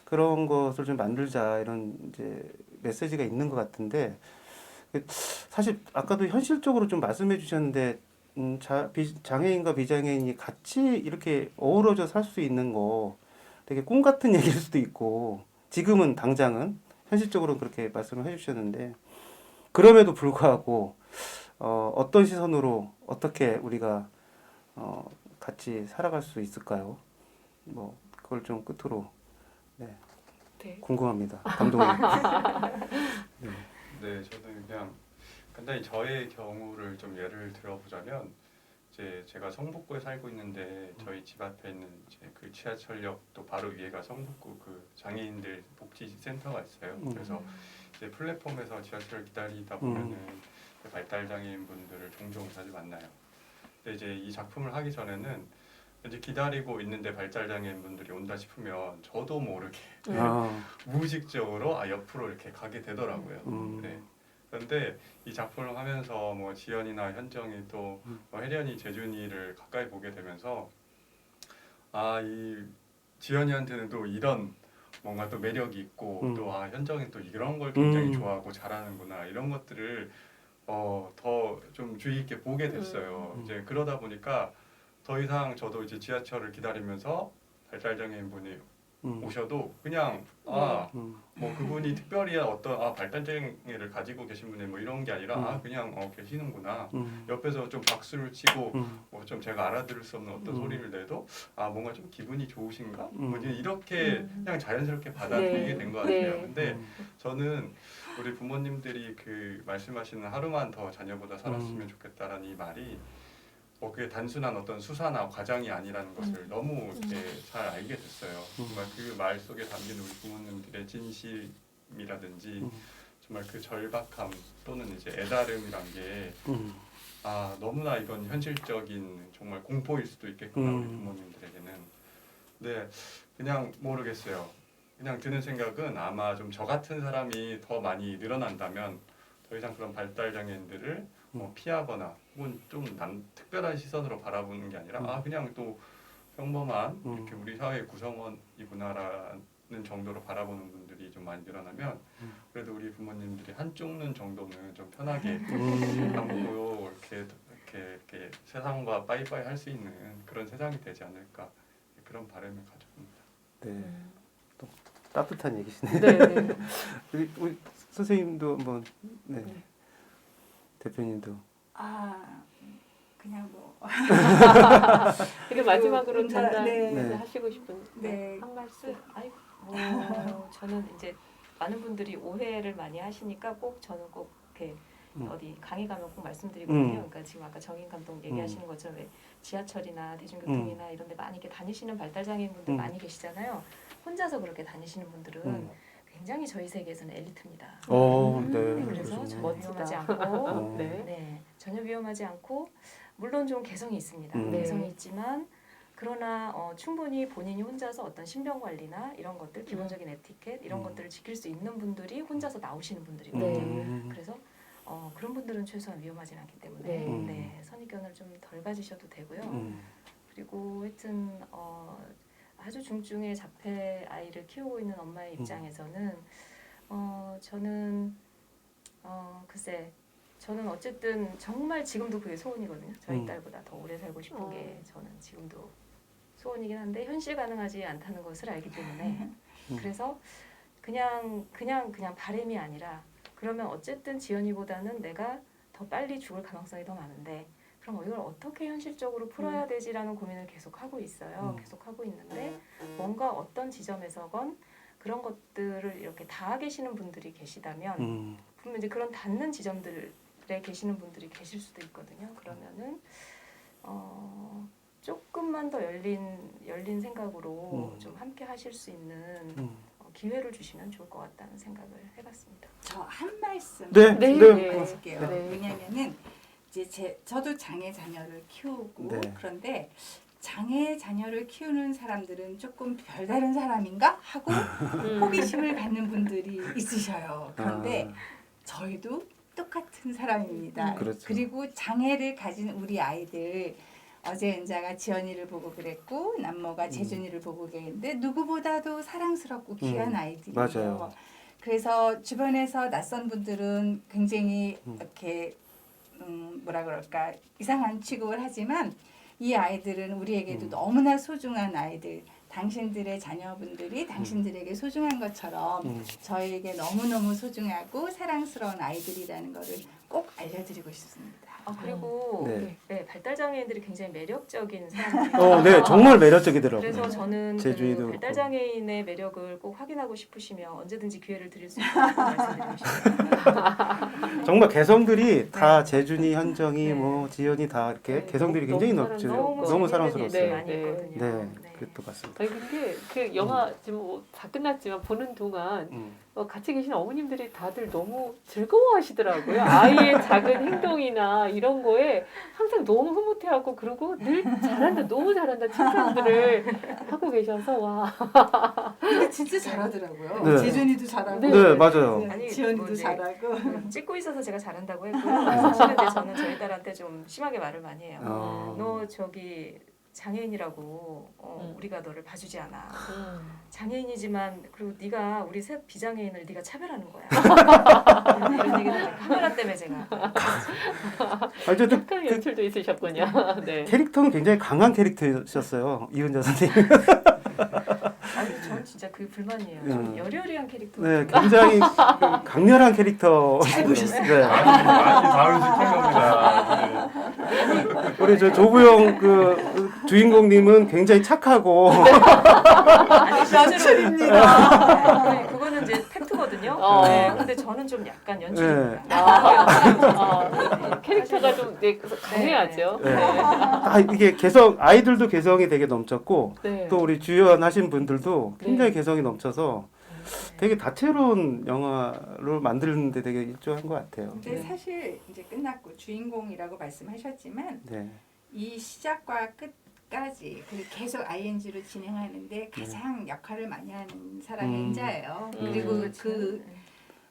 그런 것을 좀 만들자 이런 이제 메시지가 있는 것 같은데 사실 아까도 현실적으로 좀 말씀해 주셨는데 장애인과 비장애인이 같이 이렇게 어우러져 살 수 있는 거 되게 꿈 같은 얘기일 수도 있고 지금은 당장은 현실적으로 그렇게 말씀을 해주셨는데 그럼에도 불구하고 어떤 시선으로 어떻게 우리가 같이 살아갈 수 있을까요? 뭐 그걸 좀 끝으로 네. 궁금합니다, 감독님. 네. 네, 저는 그냥 간단히 저의 경우를 좀 예를 들어보자면 이제 제가 성북구에 살고 있는데 저희 집 앞에 있는 이제 그 지하철역 또 바로 위에가 성북구 그 장애인들 복지센터가 있어요. 그래서 이제 플랫폼에서 지하철을 기다리다 보면은 발달 장애인 분들을 종종 자주 만나요. 근데 이제 이 작품을 하기 전에는 이제 기다리고 있는데 발달 장애인 분들이 온다 싶으면 저도 모르게 무의식적으로 옆으로 이렇게 가게 되더라고요. 네. 그런데 이 작품을 하면서 뭐 지연이나 현정이 또 혜련이, 재준이를 가까이 보게 되면서 이 지연이한테는 또 이런 뭔가 또 매력이 있고 또 현정이 또 이런 걸 굉장히 좋아하고 잘하는구나 이런 것들을 더 좀 주의 있게 보게 됐어요. 이제 그러다 보니까 더 이상 저도 이제 지하철을 기다리면서 발달장애인 분이 오셔도 그냥 뭐 그분이 특별히 어떤 발달장애를 가지고 계신 분이 뭐 이런 게 아니라 그냥 계시는구나. 옆에서 좀 박수를 치고 뭐 좀 제가 알아들을 수 없는 어떤 소리를 내도 뭔가 좀 기분이 좋으신가? 뭐 이렇게 그냥 자연스럽게 받아들이게 된 것 같아요. 네. 근데 저는 우리 부모님들이 그 말씀하시는 하루만 더 자녀보다 살았으면 좋겠다라는 이 말이 그게 단순한 어떤 수사나 과장이 아니라는 것을 너무 이렇게 잘 알게 됐어요. 정말 그 말 속에 담긴 우리 부모님들의 진심이라든지 정말 그 절박함 또는 이제 애다름이란 게 너무나 이건 현실적인 정말 공포일 수도 있겠구나 우리 부모님들에게는. 네, 그냥 모르겠어요. 그냥 드는 생각은 아마 좀 저 같은 사람이 더 많이 늘어난다면 더 이상 그런 발달장애인들을 피하거나 혹은 좀 특별한 시선으로 바라보는 게 아니라 그냥 또 평범한 이렇게 우리 사회의 구성원이구나라는 정도로 바라보는 분들이 좀 많이 늘어나면 그래도 우리 부모님들이 한쪽 눈 정도는 좀 편하게 감고 이렇게 세상과 빠이빠이 할 수 있는 그런 세상이 되지 않을까 그런 바람을 가져봅니다. 네, 또 따뜻한 얘기시네요. 네. 우리 선생님도 한번 대표님도 그냥 뭐 이게 마지막으로 네. 전달하시고 싶은 네. 한 말씀. 저는 이제 많은 분들이 오해를 많이 하시니까 저는 꼭 이렇게 어디 강의 가면 꼭 말씀드리거든요. 그러니까 지금 아까 정인 감독 얘기하시는 것처럼 왜 지하철이나 대중교통이나 이런 데 많이 이렇게 다니시는 발달장애인 분들 많이 계시잖아요. 혼자서 그렇게 다니시는 분들은 굉장히 저희 세계에서는 엘리트입니다. 네. 그래서 전혀 멋지다. 위험하지 않고 네. 전혀 위험하지 않고 물론 좀 개성이 있습니다. 네. 개성이 있지만 그러나 충분히 본인이 혼자서 어떤 신병 관리나 이런 것들 기본적인 에티켓 이런 것들을 지킬 수 있는 분들이 혼자서 나오시는 분들이거든요. 그래서 그런 분들은 최소한 위험하지 않기 때문에 선입견을 좀 덜 가지셔도 되고요. 그리고 하여튼 아주 중증의 자폐 아이를 키우고 있는 엄마의 입장에서는 저는 글쎄 저는 어쨌든 정말 지금도 그게 소원이거든요. 저희 딸보다 더 오래 살고 싶은 게 저는 지금도 소원이긴 한데 현실 가능하지 않다는 것을 알기 때문에 그래서 그냥 바람이 아니라 그러면 어쨌든 지연이보다는 내가 더 빨리 죽을 가능성이 더 많은데 그럼 이걸 어떻게 현실적으로 풀어야 되지라는 고민을 계속 하고 있어요. 계속 하고 있는데 뭔가 어떤 지점에서건 그런 것들을 이렇게 다 계시는 분들이 계시다면 분명 이제 그런 닿는 지점들에 계시는 분들이 계실 수도 있거든요. 그러면은 조금만 더 열린 생각으로 좀 함께 하실 수 있는 기회를 주시면 좋을 것 같다는 생각을 해봤습니다. 저 한 말씀 네. 드릴게요. 왜냐면은 이제 저도 장애 자녀를 키우고 그런데 장애 자녀를 키우는 사람들은 조금 별다른 사람인가 하고 호기심을 갖는 분들이 있으셔요. 그런데 저희도 똑같은 사람입니다. 그리고 장애를 가진 우리 아이들 어제 은자가 지연이를 보고 그랬고 남모가 재준이를 보고 그랬는데 누구보다도 사랑스럽고 귀한 아이들이에요. 맞아요. 그래서 주변에서 낯선 분들은 굉장히 이렇게 뭐라 그럴까 이상한 취급을 하지만 이 아이들은 우리에게도 너무나 소중한 아이들. 당신들의 자녀분들이 당신들에게 소중한 것처럼 저희에게 너무너무 소중하고 사랑스러운 아이들이라는 것을 꼭 알려드리고 싶습니다. 그리고 발달장애인들이 굉장히 매력적인 사람들이에요. 네, 정말 매력적이더라고요. 그래서 저는 재준이도 발달장애인의 매력을 꼭 확인하고 싶으시면 언제든지 기회를 드릴 수 있다고 말씀드리고 싶습니다. 정말 개성들이 다 재준이, 현정이, 뭐 지연이 다 이렇게 개성들이 굉장히 넓죠. 너무 사랑스러웠어요. 많이 있거든요. 그랬던 것 같습니다. 아니 근데 그 영화 지금 다 끝났지만 보는 동안 같이 계신 어머님들이 다들 너무 즐거워하시더라고요. 아이의 작은 행동이나 이런 거에 항상 너무 흐뭇해하고 그리고 늘 잘한다, 너무 잘한다 칭찬들을 하고 계셔서 와. 근데 진짜 잘하더라고요. 네. 재준이도 잘하고, 네, 맞아요. 아니, 지연이도 잘하고. 찍고 있어서 제가 잘한다고 했고요. 사실은 근데 저는 저희 딸한테 좀 심하게 말을 많이 해요. 너 저기 장애인이라고 우리가 너를 봐주지 않아. 장애인이지만 그리고 네가 우리 새 비장애인을 네가 차별하는 거야. 이런 얘기를 카메라 때문에 제가. 어쨌든 약간 연출도 있으셨군요. 네. 캐릭터는 굉장히 강한 캐릭터셨어요. 이은자 선생님. 아니 전 진짜 그게 불만이에요. 좀 여리여리한 캐릭터. 네, 굉장히 강렬한 캐릭터. 잘 보셨어요. 네. 많이 다운시킨 겁니다. 우리 저 조부영 그 주인공님은 굉장히 착하고 연출입니다. 네, 그거는 이제 팩트거든요. 네, 근데 저는 좀 약간 연출입니다. 캐릭터가 좀 강해야죠. 네. 이게 아이들도 개성이 되게 넘쳤고 네. 또 우리 주연하신 분들도 굉장히 네. 개성이 넘쳐서 되게 다채로운 영화를 만드는데 되게 일조한 것 같아요. 근데 사실 이제 끝났고 주인공이라고 말씀하셨지만 네. 이 시작과 끝까지 계속 ING로 진행하는데 가장 역할을 많이 하는 사람이 은자예요. 그리고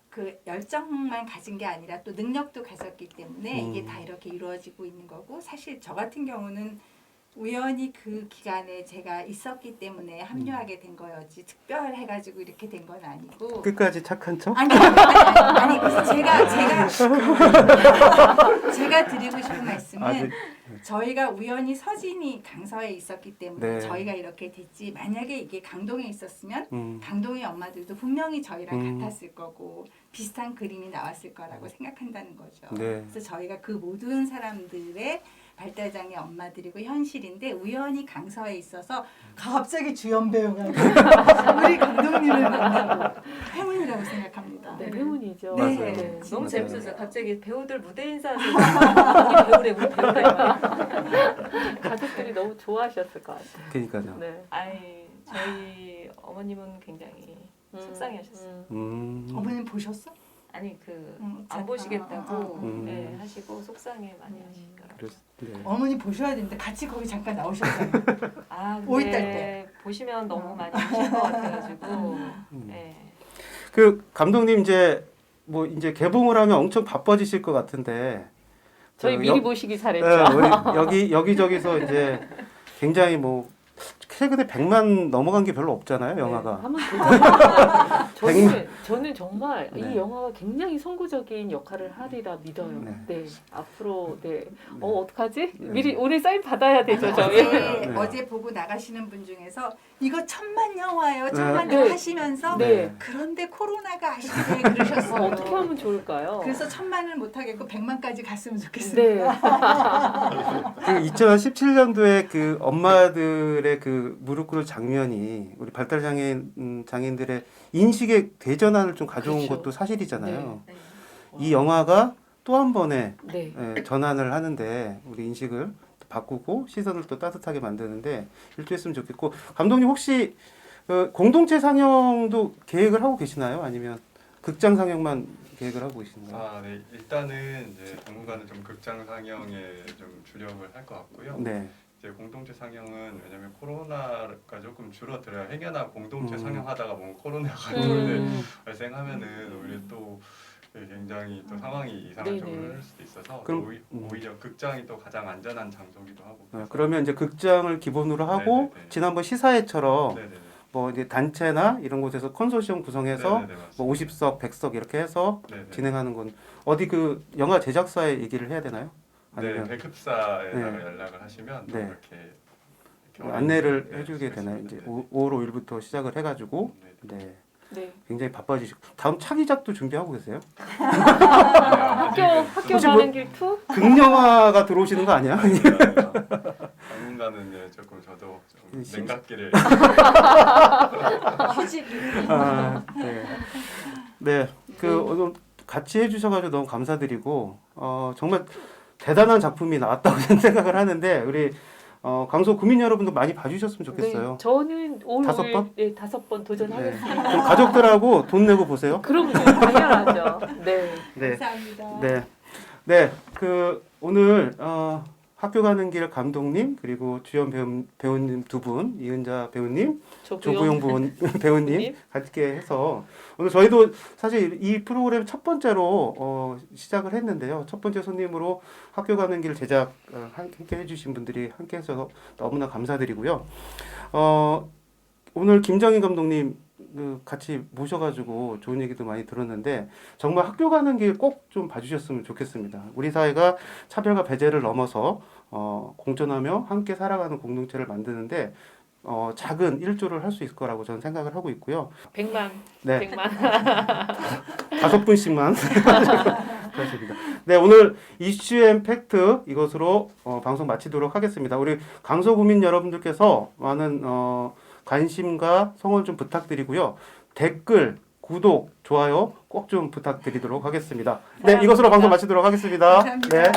그 열정만 가진 게 아니라 또 능력도 가졌기 때문에 이게 다 이렇게 이루어지고 있는 거고 사실 저 같은 경우는 우연히 그 기간에 제가 있었기 때문에 합류하게 된 거였지 특별해가지고 이렇게 된 건 아니고 끝까지 착한 척? 아니 그래서 제가 드리고 싶은 말씀은 저희가 우연히 서진이 강서에 있었기 때문에 네. 저희가 이렇게 됐지 만약에 이게 강동에 있었으면 강동의 엄마들도 분명히 저희랑 같았을 거고 비슷한 그림이 나왔을 거라고 생각한다는 거죠. 네. 그래서 저희가 그 모든 사람들의 발달장애 엄마들이고 현실인데 우연히 강서에 있어서 갑자기 주연 배우가 우리 감독님을 만나고 행운이라고 생각합니다. 네, 행운이죠. 네. 네. 너무 재밌었어요. 갑자기 배우들 무대 인사하고 우리 배우래 우리 배우래. 가족들이 너무 좋아하셨을 것 같아요. 그러니까요. 네. 아이 저희 어머님은 굉장히 속상해하셨어요. 어머님 보셨어? 아니 안 보시겠다고 네, 하시고 속상해 많이 하시더라고요. 네. 어머니 보셔야 되는데 같이 거기 잠깐 나오셨잖아요. 아, 5.18 근데 때. 보시면 너무 많이 하실 것 같아가지고. 네. 그 감독님 이제 개봉을 하면 엄청 바빠지실 것 같은데 저희 미리 보시기 잘했죠. 네, 우리 여기저기서 이제 굉장히 최근에 100만 넘어간 게 별로 없잖아요, 영화가. 한번 저는 정말 네. 이 영화가 굉장히 선구적인 역할을 하리라 믿어요. 네. 앞으로 어떡하지? 미리 오늘 사인 받아야 되죠, 저희. 어제 보고 나가시는 분 중에서 이거 1000만 영화예요. 1000만 영화 하시면서 그런데 코로나가 아시네 그러셨어요. 어떻게 하면 좋을까요? 그래서 1000만을 못 하겠고 100만까지 갔으면 좋겠습니다. 그 2017년도에 그 엄마들의 그 무릎 꿇을 장면이 우리 발달 장애인들의 인식의 대전환을 좀 가져온 그렇죠. 것도 사실이잖아요. 네. 이 영화가 또 한 번의 네. 전환을 하는데 우리 인식을 바꾸고 시선을 또 따뜻하게 만드는데 일조했으면 좋겠고 감독님 혹시 공동체 상영도 계획을 하고 계시나요? 아니면 극장 상영만 계획을 하고 계신가요? 아, 네. 일단은 이제 당분간은 좀 극장 상영에 좀 주력을 할 것 같고요. 네. 이제 공동체 상영은 왜냐면 코로나가 조금 줄어들어야 행여나 공동체 상영하다가 코로나가 발생하면은 오히려 또 굉장히 또 상황이 이상한 쪽으로 흐를 수도 있어서 그럼, 오히려 극장이 또 가장 안전한 장소기도 하고. 그러면 이제 극장을 기본으로 하고 지난번 시사회처럼 이제 단체나 이런 곳에서 컨소시엄 구성해서 50석, 100석 이렇게 해서 진행하는 건 어디 그 영화 제작사에 얘기를 해야 되나요? 아니면 배급사에다가 연락을 하시면 또 이렇게 안내를 해주게 되나요? 이제 5월 5일부터 시작을 해가지고 굉장히 바빠지시고 다음 차기작도 준비하고 계세요? 학교 가는 길 2? 극영화가 들어오시는 거 아니야? 당분간은 조금 저도 좀 냉각기를 네, 오늘 같이 해주셔가지고 너무 감사드리고 정말 대단한 작품이 나왔다고 생각을 하는데 우리 강서 구민 여러분도 많이 봐주셨으면 좋겠어요. 네, 저는 올 5번? 네, 5번 도전하겠습니다. 좀 가족들하고 돈 내고 보세요. 그럼요, 당연하죠. 네. 감사합니다. 네, 그 오늘 학교 가는 길 감독님 그리고 주연 배우님 두 분, 이은자 배우님, 조부용 배우님 함께 해서 오늘 저희도 사실 이 프로그램 첫 번째로 시작을 했는데요. 첫 번째 손님으로 학교 가는 길 제작 함께 해주신 분들이 함께 해서 너무나 감사드리고요. 오늘 김정인 감독님 같이 모셔가지고 좋은 얘기도 많이 들었는데 정말 학교 가는 길 꼭 좀 봐주셨으면 좋겠습니다. 우리 사회가 차별과 배제를 넘어서 공존하며 함께 살아가는 공동체를 만드는데 작은 일조를 할 수 있을 거라고 저는 생각을 하고 있고요. 100만. 네. 100만. 5분씩만 그렇습니다. 네, 오늘 이슈 앤 팩트 이것으로 방송 마치도록 하겠습니다. 우리 강서구민 여러분들께서 많은 관심과 성원 좀 부탁드리고요. 댓글, 구독, 좋아요 꼭 좀 부탁드리도록 하겠습니다. 네, 이것으로 방송 마치도록 하겠습니다. 감사합니다. 네.